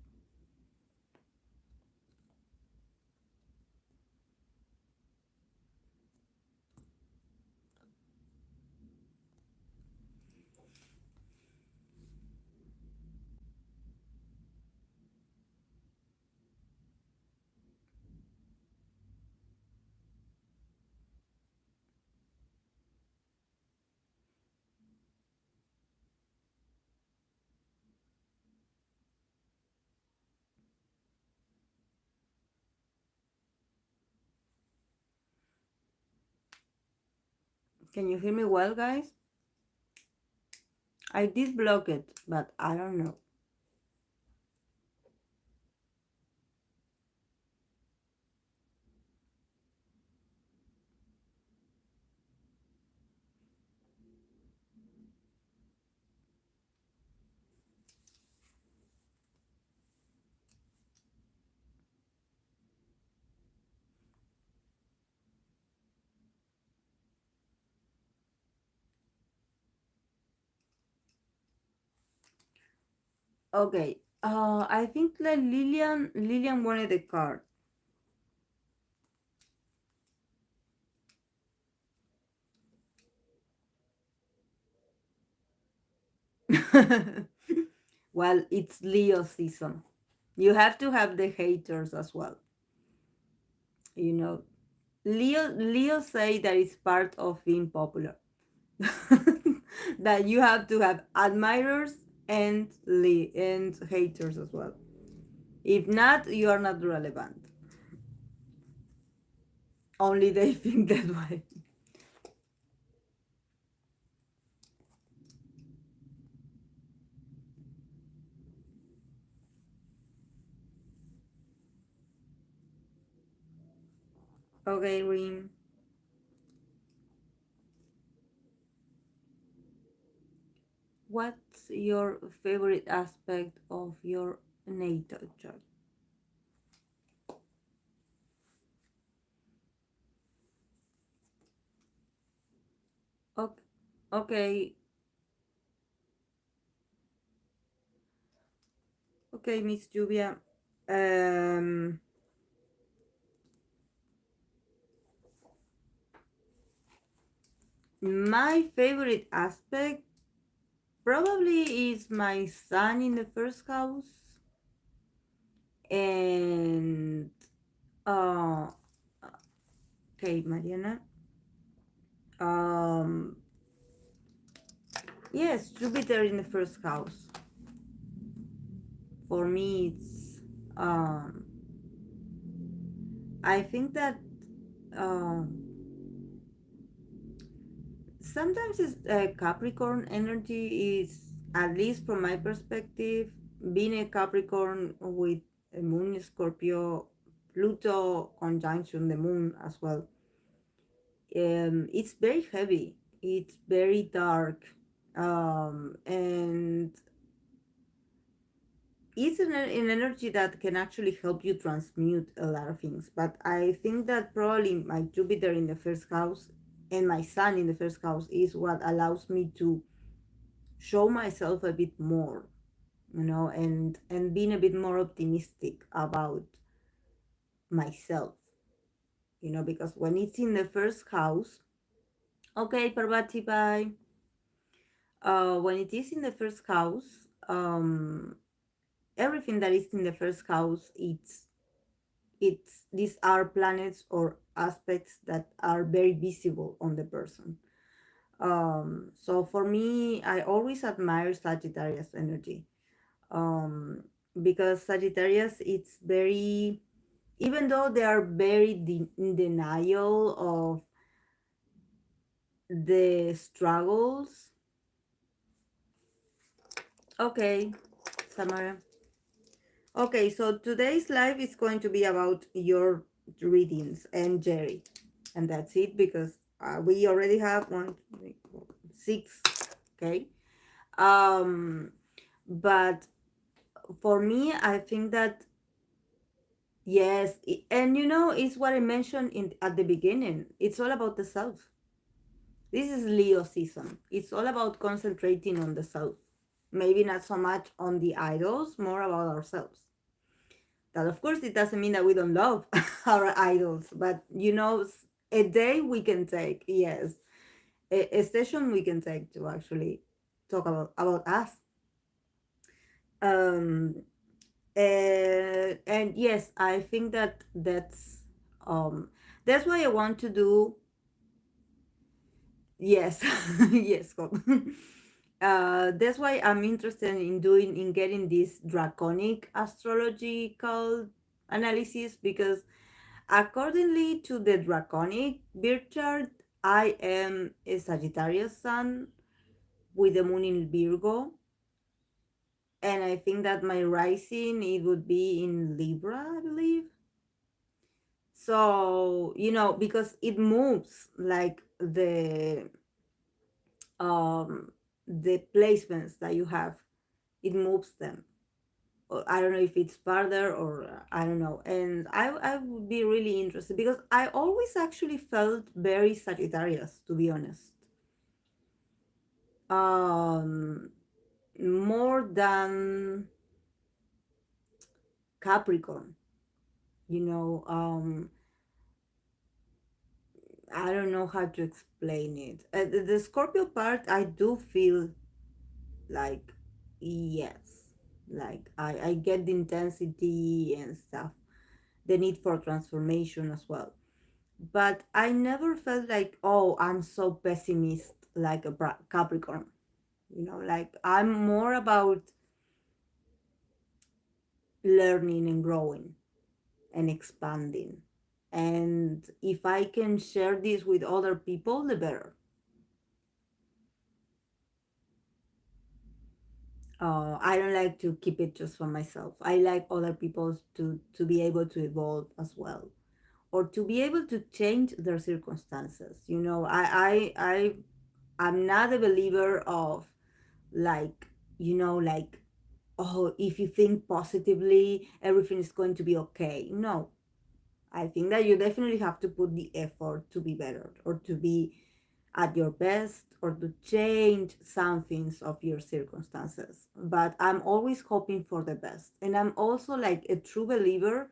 Can you hear me well, guys? I did block it, but I don't know. Okay. I think that Lilian wanted the card. Well, it's Leo season. You have to have the haters as well. You know, Leo say that it's part of being popular. That you have to have admirers and haters as well. If not, you are not relevant. Only they think that way. Okay, Reem. What's your favorite aspect of your natal chart? Okay, okay, okay, Miss Juvia. Um, my favorite aspect probably is my son in the first house, and uh, okay, Mariana. Um, yes, Jupiter in the first house. For me, it's I think that sometimes it's Capricorn energy is, at least from my perspective, being a Capricorn with a moon in Scorpio, Pluto conjunction the moon as well. It's very heavy. It's very dark, and it's an energy that can actually help you transmute a lot of things. But I think that probably my Jupiter in the first house and my Sun in the first house is what allows me to show myself a bit more, and being a bit more optimistic about myself, because when it's in the first house, okay, Parvati, bye. When it is in the first house, everything that is in the first house, it's these are planets or aspects that are very visible on the person. So for me, I always admire Sagittarius energy, um, because Sagittarius, it's very, even though they are very in denial of the struggles. Okay, Samara. Okay, so today's live is going to be about your readings and Jerry, and that's it, because we already have one, two, three, four, six. Okay, um, but for me, I think that yes, and it's what I mentioned in at the beginning. It's all about the self. This is Leo season. It's all about concentrating on the self. Maybe not so much on the idols, more about ourselves. That, of course, it doesn't mean that we don't love our idols, but a day we can take, yes, a session we can take to actually talk about us. Um, and yes, I think that that's why I want to do. Yes, yes, Scott. That's why I'm interested in getting this draconic astrological analysis, because accordingly to the draconic birth chart, I am a Sagittarius sun with the moon in Virgo, and I think that my rising it would be in Libra, I believe. So because it moves like um the placements that you have, it moves them. I don't know if it's farther or I don't know. And I would be really interested because I always actually felt very Sagittarius, to be honest. Um, More than Capricorn, you know. I don't know how to explain it. The Scorpio part, I do feel like, yes, like I get the intensity and stuff, the need for transformation as well. But I never felt like, oh, I'm so pessimist like a Capricorn. Like I'm more about learning and growing and expanding. And if I can share this with other people, the better. I don't like to keep it just for myself. I like other people to be able to evolve as well, or to be able to change their circumstances. I'm not a believer of like like, oh, if you think positively everything is going to be okay. No, I think that you definitely have to put the effort to be better, or to be at your best, or to change some things of your circumstances. But I'm always hoping for the best, and I'm also like a true believer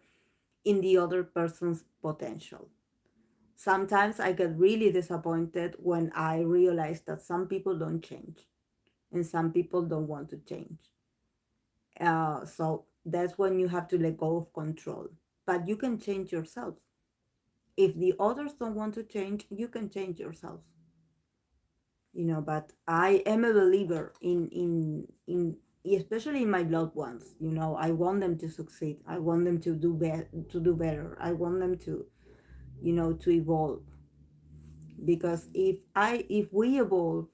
in the other person's potential. Sometimes I get really disappointed when I realize that some people don't change and some people don't want to change. So that's when you have to let go of control. But you can change yourself. If the others don't want to change, you can change yourself. But I am a believer in especially in my loved ones. I want them to succeed. I want them to do better. I want them to to evolve, because if we evolve,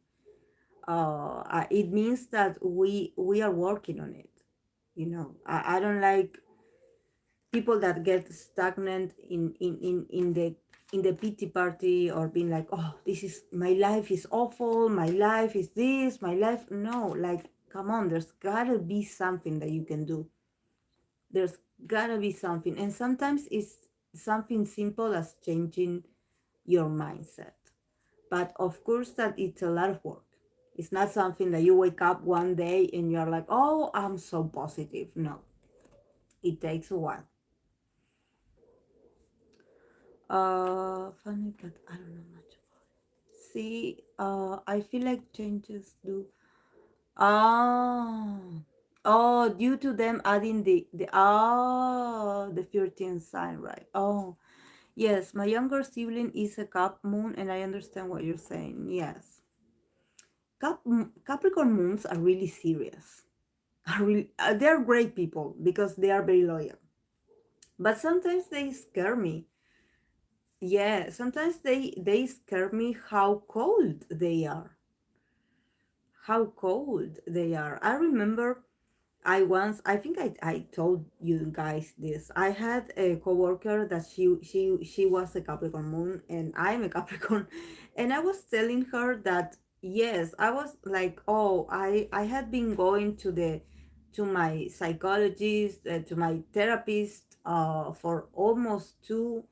it means that we are working on it. I don't like people that get stagnant in the pity party, or being like, oh, this is my life is awful, my life is this, my life. No, like, come on, there's gotta be something that you can do. There's gotta be something, and sometimes it's something simple as changing your mindset. But of course that it's a lot of work. It's not something that you wake up one day and you're like, oh, I'm so positive. No, it takes a while. Funny, but I don't know much. See, I feel like changes do. Oh, oh, due to them adding the 13th sign, right? Oh, yes. My younger sibling is a Cap moon, and I understand what you're saying. Yes, Capricorn moons are really serious. Are really, they're great people because they are very loyal. But sometimes they scare me. Yeah, sometimes they scare me how cold they are. How cold they are. I remember I think I told you guys this. I had a coworker that she was a Capricorn moon and I'm a Capricorn, and I was telling her that yes, I was like, oh, I had been going to my psychologist, to my therapist for almost 2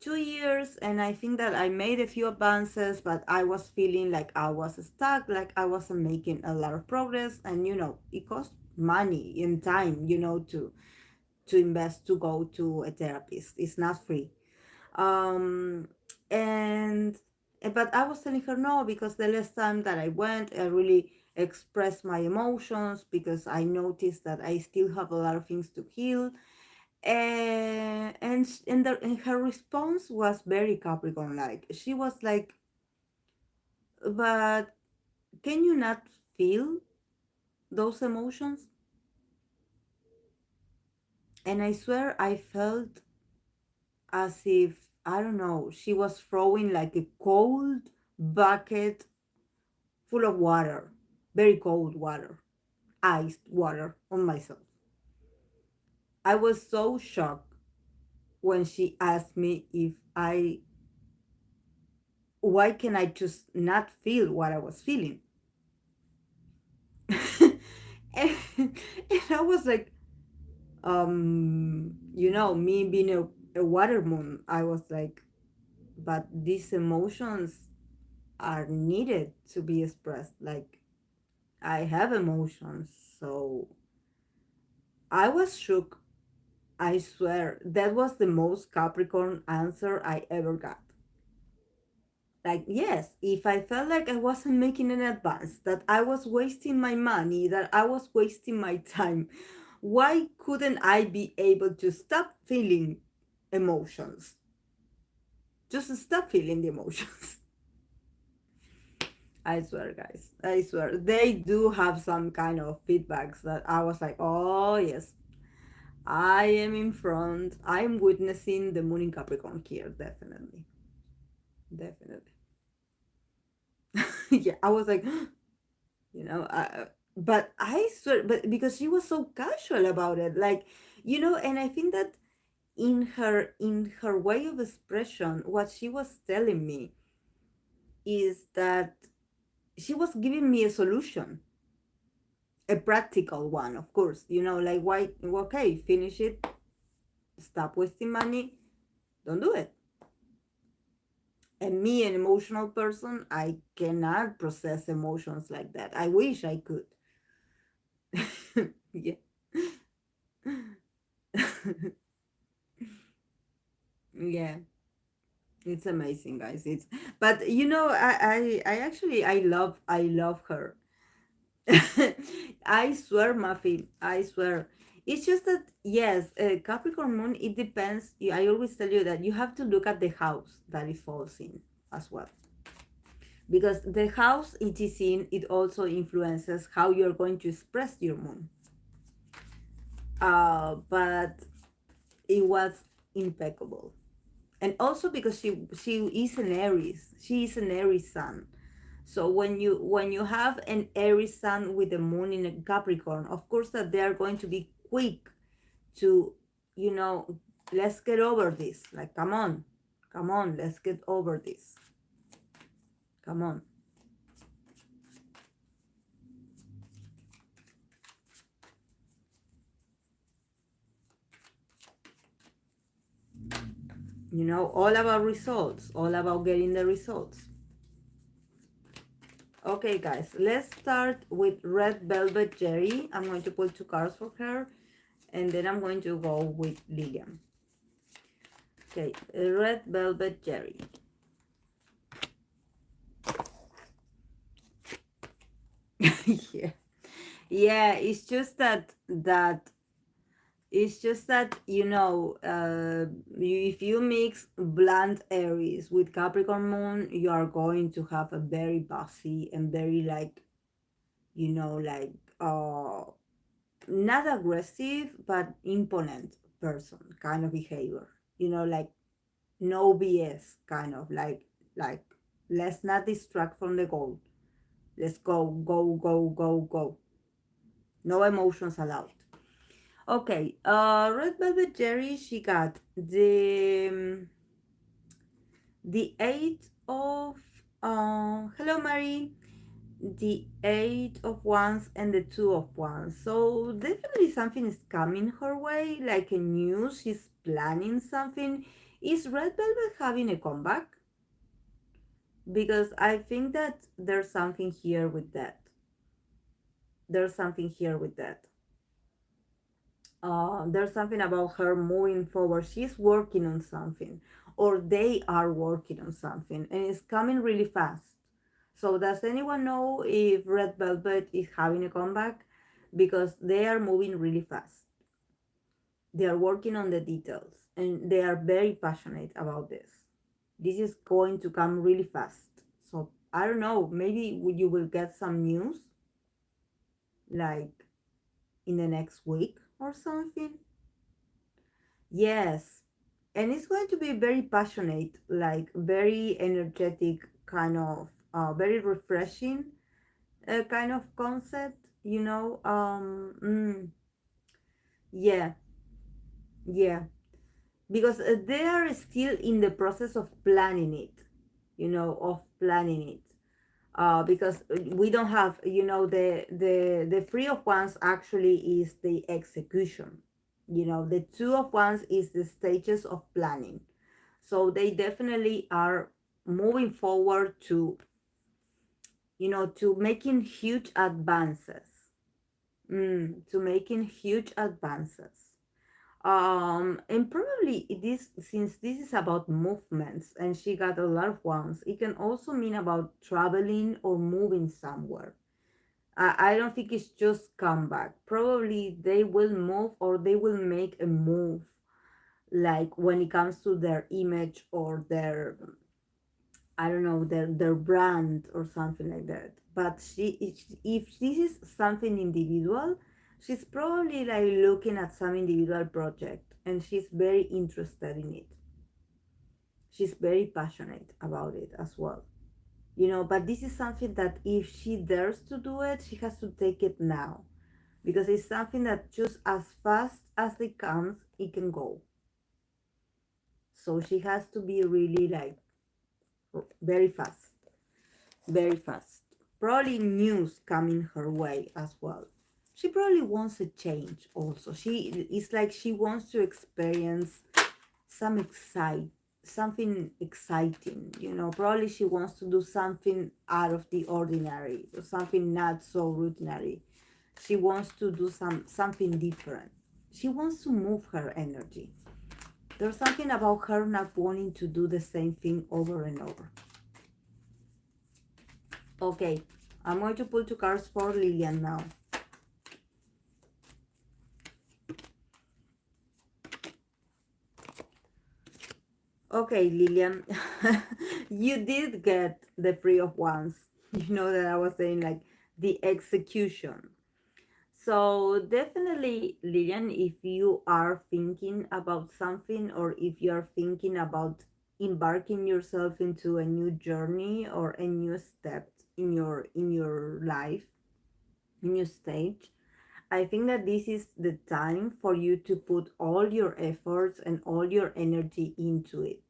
years, and I think that I made a few advances, but I was feeling like I was stuck, like I wasn't making a lot of progress. And it costs money and time, to invest to go to a therapist. It's not free. um and but I was telling her no, because the last time that I went, I really expressed my emotions, because I noticed that I still have a lot of things to heal. And her response was very Capricorn like. She was like, but can you not feel those emotions? And I swear I felt as if I don't know, she was throwing like a cold bucket full of water, very cold water, iced water on myself. I was so shocked when she asked me if I, why can I just not feel what I was feeling? and, and I was like, me being a water moon, I was like, but these emotions are needed to be expressed. Like, I have emotions. So I was shook. I swear, that was the most Capricorn answer I ever got. Like, yes, if I felt like I wasn't making an advance, that I was wasting my money, that I was wasting my time, why couldn't I be able to stop feeling emotions? Just stop feeling the emotions. I swear, guys. I swear. They do have some kind of feedbacks that I was like, oh, yes, I am in front. I'm witnessing the moon in Capricorn here, definitely. Definitely. Yeah, I was like, but I swear, but because she was so casual about it, like, and I think that in her way of expression, what she was telling me is that she was giving me a solution, a practical one, of course. Like, why? Okay, finish it. Stop wasting money. Don't do it. And me, an emotional person, I cannot process emotions like that. I wish I could. Yeah. Yeah, it's amazing, guys. But I actually, I love her. I swear, Muffy, I swear. It's just that, yes, Capricorn moon, it depends. I always tell you that you have to look at the house that it falls in as well. Because the house it is in, it also influences how you're going to express your moon. But it was impeccable. And also because she is an Aries. She is an Aries sun. So when you have an Aries sun with the moon in a Capricorn, of course that they are going to be quick to, you know, let's get over this. Like, come on, let's get over this. Come on. All about results, all about getting the results. Okay, guys, let's start with Red Velvet Jerry. I'm going to pull two cards for her, and then I'm going to go with Lilian. Okay, Red Velvet Jerry. Yeah, yeah. It's just that if you mix blunt Aries with Capricorn Moon, you are going to have a very bossy and very like like not aggressive but imponent person kind of behavior. Like no BS kind of like let's not distract from the goal. Let's go, go, go, go, go. No emotions allowed. Okay, Red Velvet Jerry, she got the eight of hello Mary, the eight of wands and the two of wands. So definitely something is coming her way, like a news. She's planning something. Is Red Velvet having a comeback? Because I think that there's something here with that. There's something here with that. There's something about her moving forward. She's working on something, or they are working on something, and it's coming really fast. So, does anyone know if Red Velvet is having a comeback? Because they are moving really fast. They are working on the details, and they are very passionate about this. This is going to come really fast. So, I don't know, maybe you will get some news like in the next week or something. Yes, and it's going to be very passionate, like very energetic, kind of very refreshing kind of concept, yeah, yeah, because they are still in the process of planning it, of planning it. Because we don't have, the three of wands actually is the execution. The two of wands is the stages of planning. So they definitely are moving forward to, to making huge advances. To making huge advances. And probably this, since this is about movements and she got a lot of ones, it can also mean about traveling or moving somewhere. I don't think it's just comeback. Probably they will move or they will make a move, like when it comes to their image or their, I don't know, their brand or something like that. But if this is something individual, she's probably like looking at some individual project and she's very interested in it. She's very passionate about it as well. But this is something that if she dares to do it, she has to take it now, because it's something that just as fast as it comes, it can go. So she has to be really like very fast, very fast. Probably news coming her way as well. She probably wants a change also. It's like she wants to experience some something exciting. Probably she wants to do something out of the ordinary or something not so routinary. She wants to do something different. She wants to move her energy. There's something about her not wanting to do the same thing over and over. Okay, I'm going to pull two cards for Lilian now. Okay, Lilian, you did get the Three of Wands. You know that I was saying like the execution. So definitely, Lilian, if you are thinking about something or if you are thinking about embarking yourself into a new journey or a new step in your life, in your stage, I think that this is the time for you to put all your efforts and all your energy into it.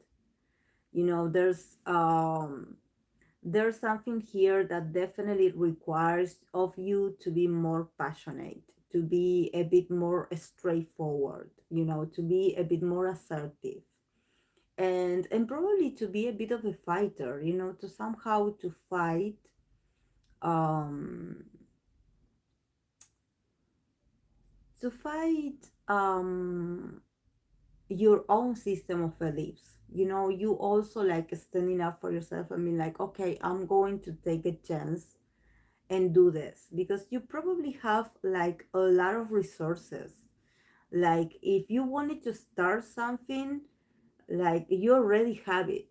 There's something here that definitely requires of you to be more passionate, to be a bit more straightforward, to be a bit more assertive, and probably to be a bit of a fighter, to somehow to fight, um to fight your own system of beliefs. You also like standing up for yourself and being like, okay, I'm going to take a chance and do this, because you probably have like a lot of resources. Like if you wanted to start something, like you already have it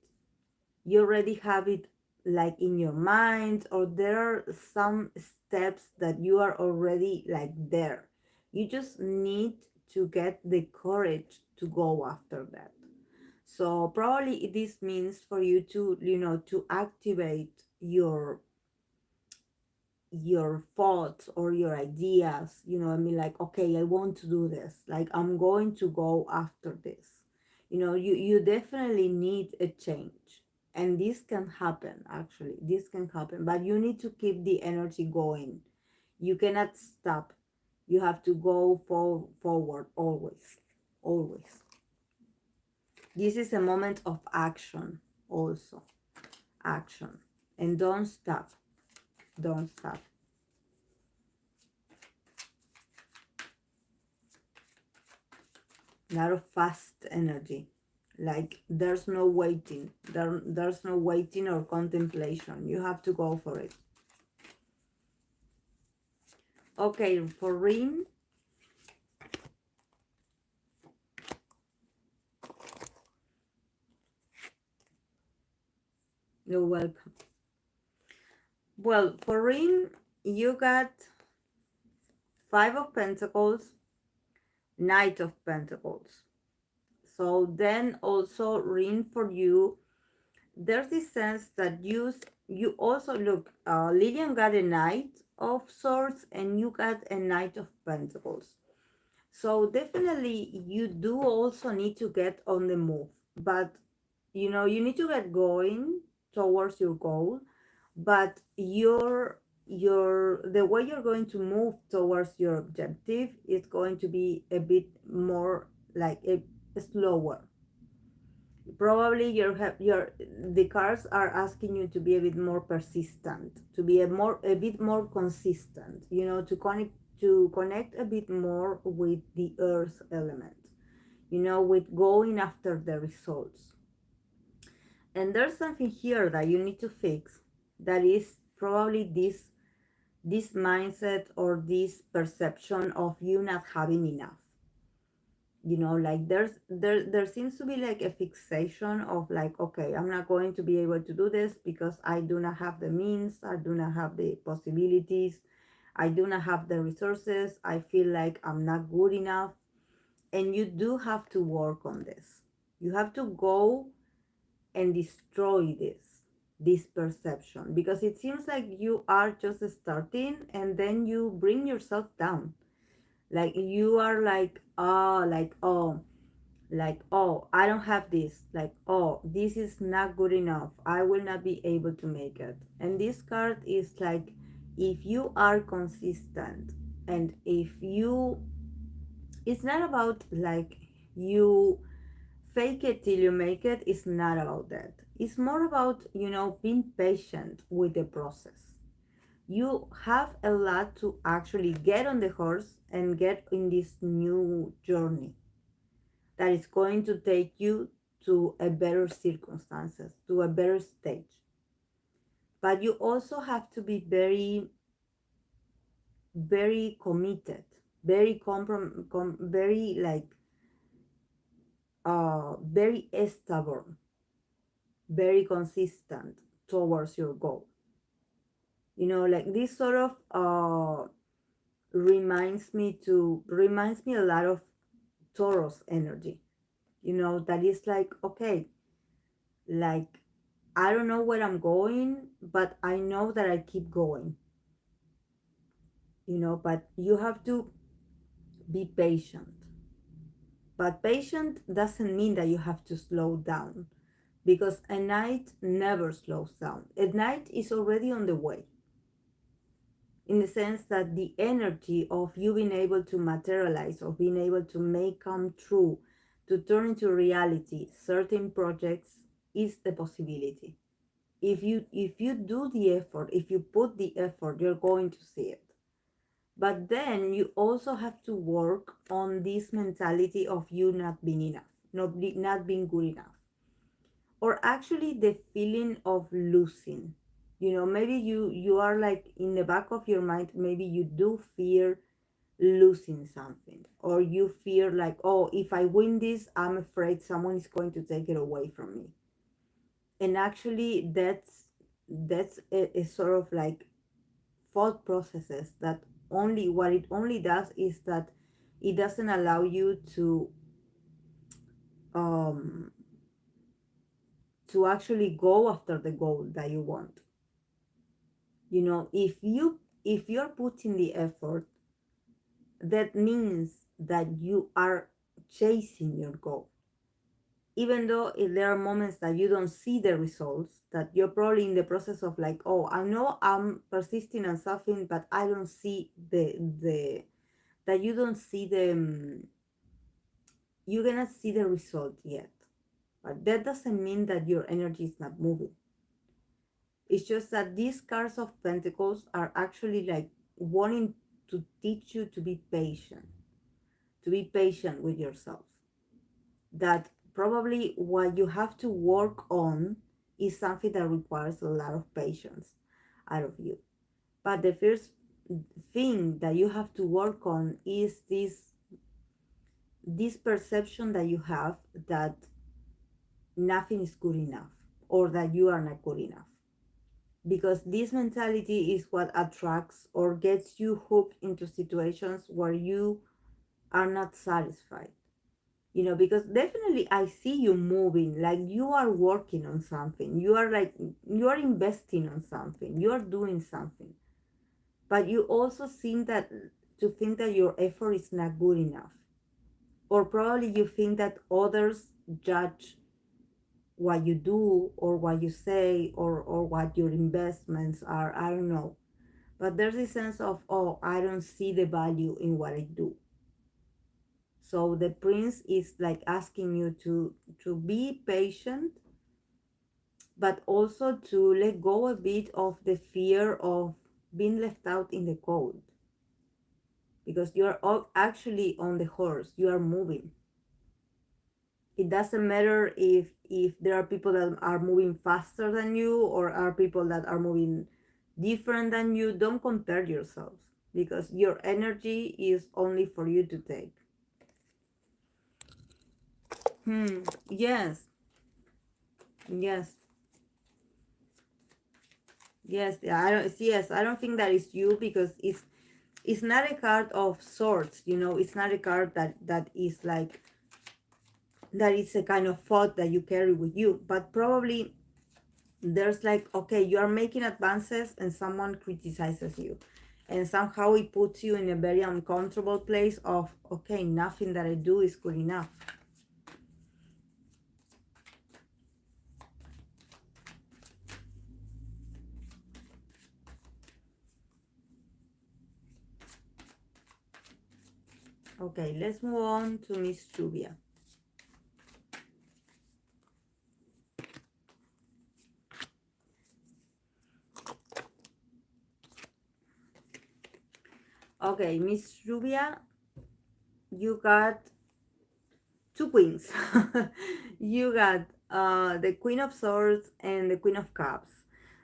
like in your mind, or there are some steps that you are already like there. You just need to get the courage to go after that. So probably this means for you to, to activate your thoughts or your ideas. I mean, like, okay, I want to do this, like I'm going to go after this. You definitely need a change, and this can happen. Actually, this can happen, but you need to keep the energy going. You cannot stop. You have to go forward always, always. This is a moment of action also. Action. And don't stop. Don't stop. A lot of fast energy. Like there's no waiting. There's no waiting or contemplation. You have to go for it. Okay, for Rin. You're welcome. Well, for Rin, you got Five of Pentacles, Knight of Pentacles. So then also ring for you, there's this sense that you also look, Lillian got a Knight of Swords and you got a Knight of Pentacles. So definitely you do also need to get on the move, but you need to get going towards your goal, but the way you're going to move towards your objective is going to be a bit more like a slower. Probably your the cards are asking you to be a bit more persistent, to be a bit more consistent, to connect a bit more with the earth element, with going after the results. And there's something here that you need to fix, that is probably this mindset or this perception of you not having enough. Like there seems to be like a fixation of like, okay, I'm not going to be able to do this because I do not have the means, I do not have the possibilities, I do not have the resources, I feel like I'm not good enough. And you do have to work on this. You have to go and destroy this perception, because it seems like you are just starting and then you bring yourself down. Like you are like, oh, I don't have this, like, oh, this is not good enough, I will not be able to make it. And this card is like, if you are consistent, and if you it's not about like you fake it till you make it. It's not about that. It's more about being patient with the process. You have a lot to actually get on the horse and get in this new journey that is going to take you to a better circumstances, to a better stage. But you also have to be very, very committed, very like very stubborn, very consistent towards your goal. Like this sort of reminds me a lot of Taurus energy. That is like, okay, like, I don't know where I'm going, but I know that I keep going. But you have to be patient. But patient doesn't mean that you have to slow down, because a night never slows down. A night is already on the way, in the sense that the energy of you being able to materialize, of being able to make come true, to turn into reality certain projects, is the possibility. If you do the effort, if you put the effort, you're going to see it. But then you also have to work on this mentality of you not being enough, not being good enough, or actually the feeling of losing. Maybe you are like, in the back of your mind, maybe you do fear losing something, or you fear like, oh, if I win this, I'm afraid someone is going to take it away from me. And actually that's a sort of like thought processes that only what it only does is that it doesn't allow you um to actually go after the goal that you want. If you're putting the effort, that means that you are chasing your goal. Even though if there are moments that you don't see the results, that you're probably in the process of like, oh, I know I'm persisting and suffering, but I don't see the that you don't see you're gonna see the result yet. But that doesn't mean that your energy is not moving. It's just that these cards of pentacles are actually like wanting to teach you to be patient with yourself. That probably what you have to work on is something that requires a lot of patience out of you. But the first thing that you have to work on is this perception that you have that nothing is good enough, or that you are not good enough. Because this mentality is what attracts or gets you hooked into situations where you are not satisfied. because definitely I see you moving, like you are working on something, you are like, you are investing on something, you are doing something, but you also seem that to think that your effort is not good enough, or probably you think that others judge what you do or what you say, or what your investments are, I don't know. But there's a sense of, oh, I don't see the value in what I do. So the prince is like asking you to be patient, but also to let go a bit of the fear of being left out in the cold, because you are actually on the horse, you are moving. It doesn't matter if there are people that are moving faster than you, or are people that are moving different than you. Don't compare yourselves, because your energy is only for you to take. Yes, yes, yes. Yeah, I don't. Yes, I don't think that is you, because it's not a card of swords. It's not a card that is like, that is a kind of thought that you carry with you. But probably there's like, okay, you are making advances and someone criticizes you, and somehow it puts you in a very uncomfortable place of, okay, nothing that I do is good enough. Okay, let's move on to Miss Juvia. Okay, Miss Juvia, you got two queens. You got the Queen of Swords and the Queen of Cups.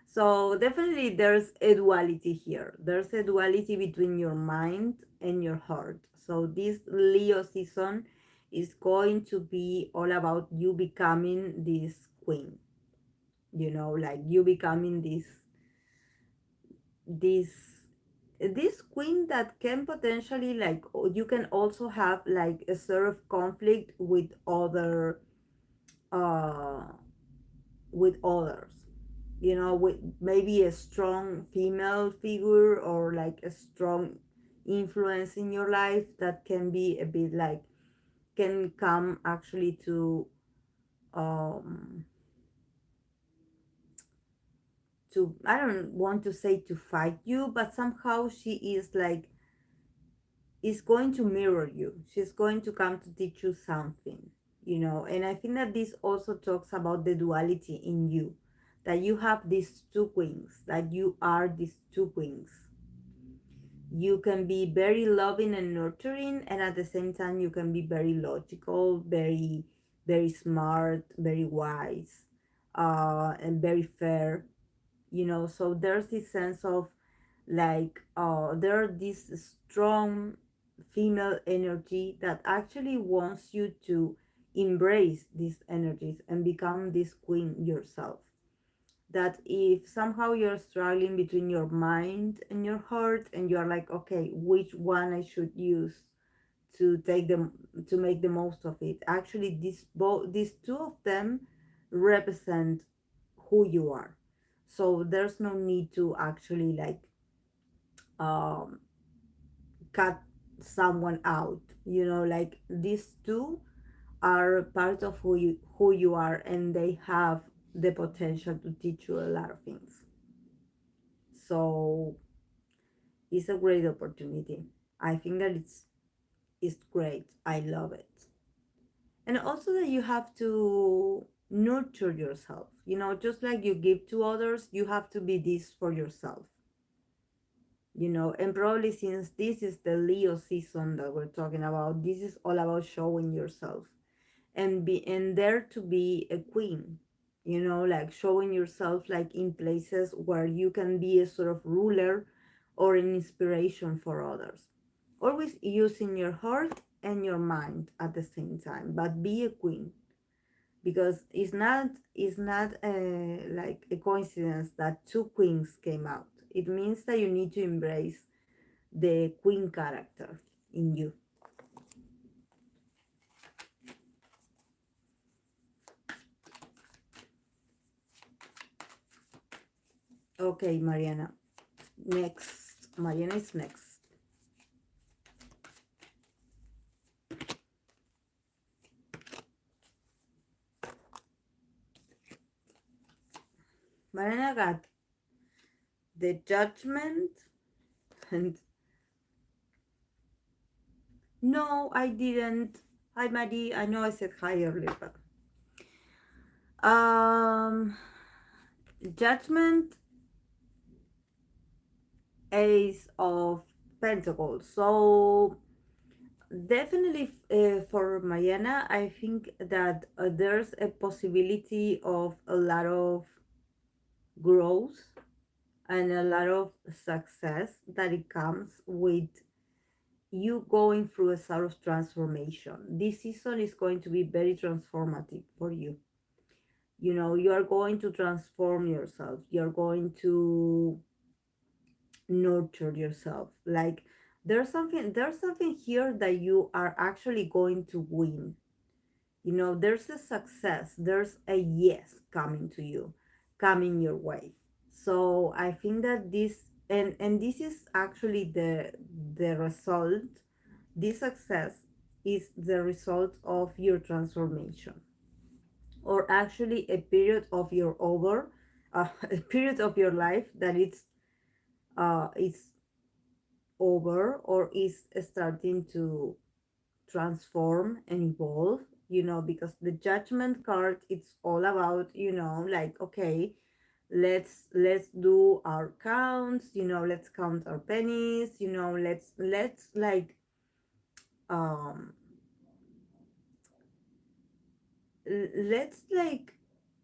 So definitely there's a duality here. There's a duality between your mind and your heart. So this Leo season is going to be all about you becoming this queen. Like you becoming this this queen that can potentially, like, you can also have like a sort of conflict uh with others, with maybe a strong female figure, or like a strong influence in your life that can be a bit like, can come actually um to, I don't want to say to fight you, but somehow she is like, is going to mirror you. She's going to come to teach you something, And I think that this also talks about the duality in you, that you have these two wings, that you are these two wings. You can be very loving and nurturing, and at the same time, you can be very logical, very, very smart, very wise, and very fair. So there's this sense of like, there this strong female energy that actually wants you to embrace these energies and become this queen yourself. That if somehow you're struggling between your mind and your heart, and you're like, okay, which one I should use to take them, to make the most of it, actually these two of them represent who you are. So there's no need to actually like, um cut someone out. Like these two are part of who you are, and they have the potential to teach you a lot of things. So it's a great opportunity. I think that it's great. I love it. And also that you have to nurture yourself. Just like you give to others, you have to be this for yourself. And probably since this is the Leo season that we're talking about, this is all about showing yourself, and there to be a queen, like showing yourself like in places where you can be a sort of ruler or an inspiration for others, always using your heart and your mind at the same time, but be a queen, because it's not like a coincidence that two queens came out. It means that you need to embrace the queen character in you. Okay, Mariana. Next. Mariana is next. Mariana got the judgment and no, I didn't. Hi, Maddie. I know I said hi earlier, but um, judgment, Ace of Pentacles. So definitely for Mariana, I think that there's a possibility of a lot of growth and a lot of success that it comes with you going through a sort of transformation. This season is going to be very transformative for you. You know, you are going to transform yourself. You're going to nurture yourself. Like there's something here that you are actually going to win. You know, there's a success, there's a yes coming to you, coming your way. So I think that this, and this is actually the result. This success is the result of your transformation, or actually a period of your over a period of your life that it's over or is starting to transform and evolve. You know, because the judgment card, it's all about, you know, like, okay, let's do our counts, you know, let's count our pennies, you know, let's like um let's like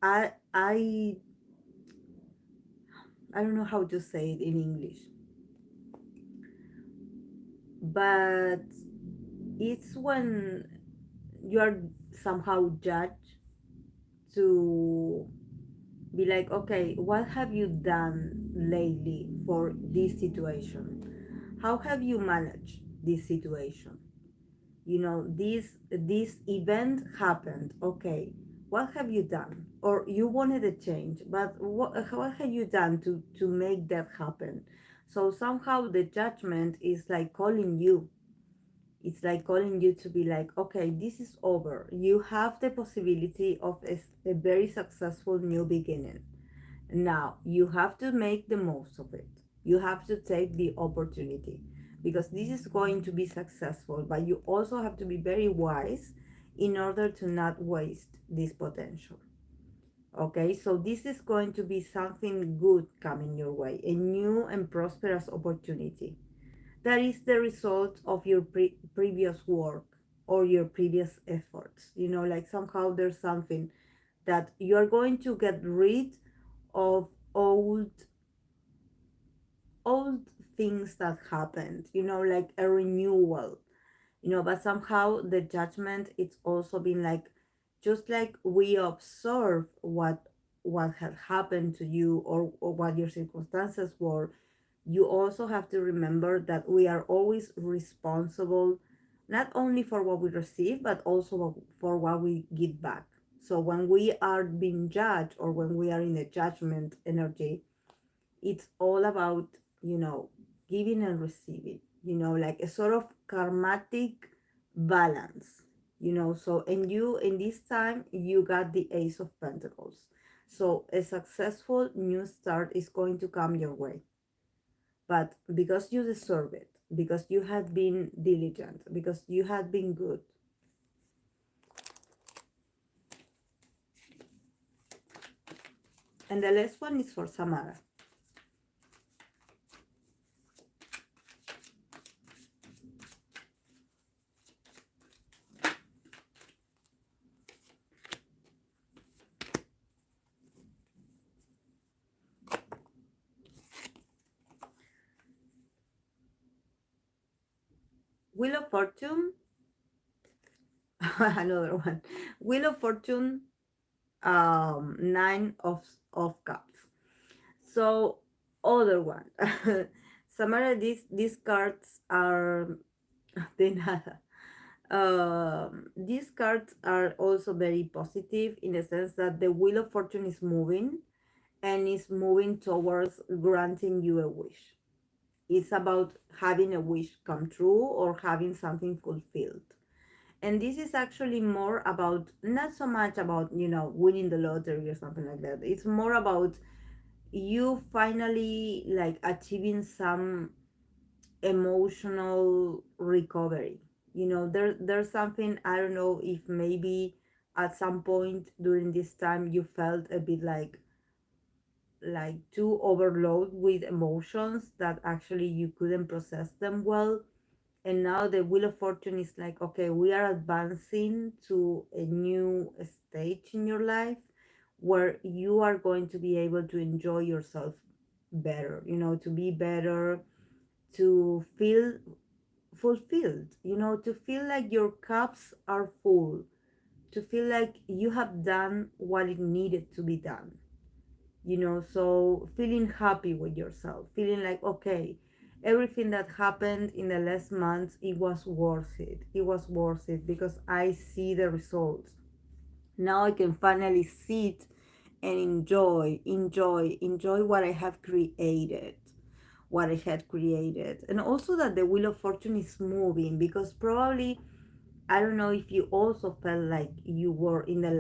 I I don't know how to say it in English, but it's when you are somehow judged to be like, okay, what have you done lately for this situation? How have you managed this situation? You know, this event happened. Okay, what have you done? Or you wanted a change, but what have you done to make that happen? So somehow the judgment is like calling you. It's like calling you to be like, okay, this is over. You have the possibility of a very successful new beginning. Now you have to make the most of it. You have to take the opportunity because this is going to be successful, but you also have to be very wise in order to not waste this potential. Okay, so this is going to be something good coming your way, a new and prosperous opportunity that is the result of your previous work or your previous efforts. You know, like somehow there's something that you're going to get rid of old things that happened, you know, like a renewal, you know. But somehow the judgment, it's also been like, just like we observe what had happened to you, or what your circumstances were, you also have to remember that we are always responsible, not only for what we receive but also for what we give back. So when we are being judged, or when we are in a judgment energy, it's all about, you know, giving and receiving, you know, like a sort of karmatic balance, you know. So, and you, in this time, you got the Ace of Pentacles. So a successful new start is going to come your way, but because you deserve it, because you had been diligent, because you had been good. And the last one is for Samara. Wheel of Fortune. Another one. Wheel of Fortune, nine of cups. So other one. Samara, these cards are de nada. These cards are also very positive in the sense that the Wheel of Fortune is moving, and is moving towards granting you a wish. It's about having a wish come true or having something fulfilled. And this is actually more about, not so much about, winning the lottery or something like that. It's more about you finally like achieving some emotional recovery. There's something, I don't know if maybe at some point during this time you felt a bit like too overloaded with emotions that actually you couldn't process them well. And now the wheel of fortune is like, okay, we are advancing to a new stage in your life where you are going to be able to enjoy yourself better, to be better, to feel fulfilled, to feel like your cups are full, to feel like you have done what it needed to be done. So feeling happy with yourself, feeling like, okay, everything that happened in the last months, it was worth it. It was worth it because I see the results. Now I can finally sit and enjoy what I have created, what I had created. And also that the wheel of fortune is moving, because probably, I don't know if you also felt like you were in the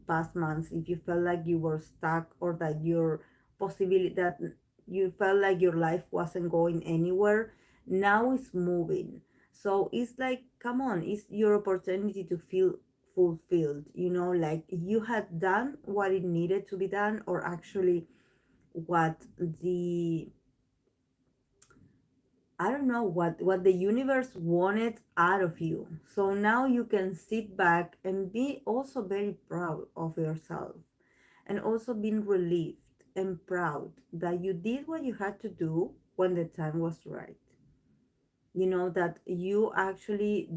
past months, if you felt like you were stuck, or that your possibility, that you felt like your life wasn't going anywhere. Now it's moving. So it's like, come on, it's your opportunity to feel fulfilled, like you had done what it needed to be done, or actually what the I don't know what the universe wanted out of you. So now you can sit back and be also very proud of yourself, and also being relieved and proud that you did what you had to do when the time was right. That you actually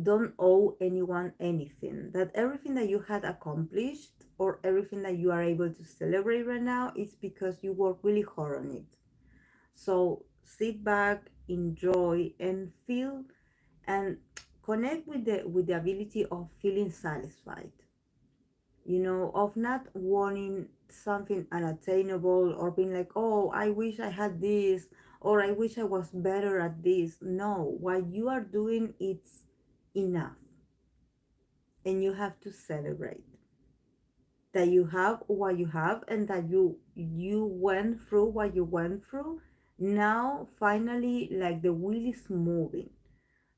don't owe anyone anything. That everything that you had accomplished, or everything that you are able to celebrate right now, is because you worked really hard on it. So sit back, enjoy, and feel, and connect with the ability of feeling satisfied. Of not wanting something unattainable, or being like, oh, I wish I had this, or I wish I was better at this. No, what you are doing, it's enough, and you have to celebrate that you have what you have, and that you went through what you went through. Now finally, like, the wheel is moving,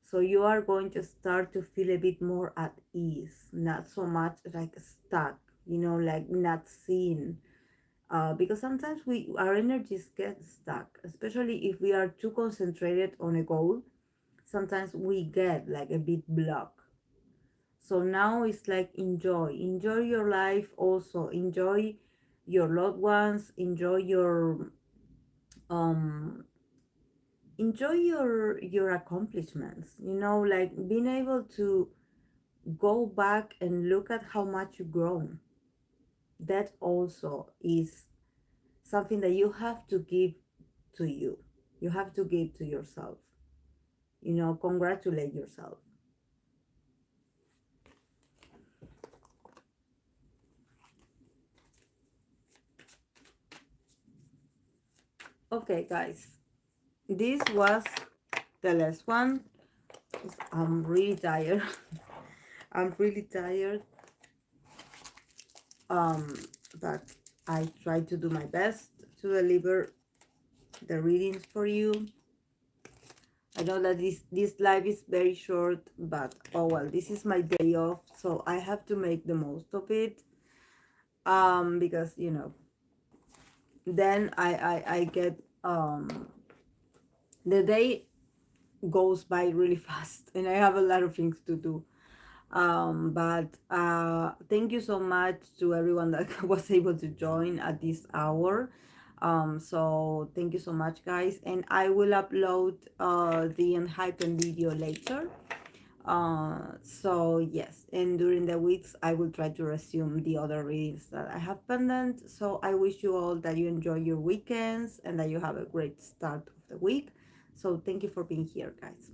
so you are going to start to feel a bit more at ease, not so much like stuck, like not seen. Because sometimes our energies get stuck, especially if we are too concentrated on a goal. Sometimes we get like a bit blocked. So now it's like, enjoy your life, also enjoy your loved ones, um enjoy your accomplishments, like being able to go back and look at how much you've grown. That also is something that you have to give to you. You have to give to yourself, congratulate yourself. Okay, guys, this was the last one. I'm really tired. I'm really tired. um but I try to do my best to deliver the readings for you. I know that this live is very short, but oh well, this is my day off, so I have to make the most of it. Because then I get the day goes by really fast, and I have a lot of things to do. But thank you so much to everyone that was able to join at this hour. So thank you so much, guys, and I will upload the unhyped video later. So yes, and during the weeks I will try to resume the other readings that I have pending. So I wish you all that you enjoy your weekends and that you have a great start of the week. So thank you for being here, guys.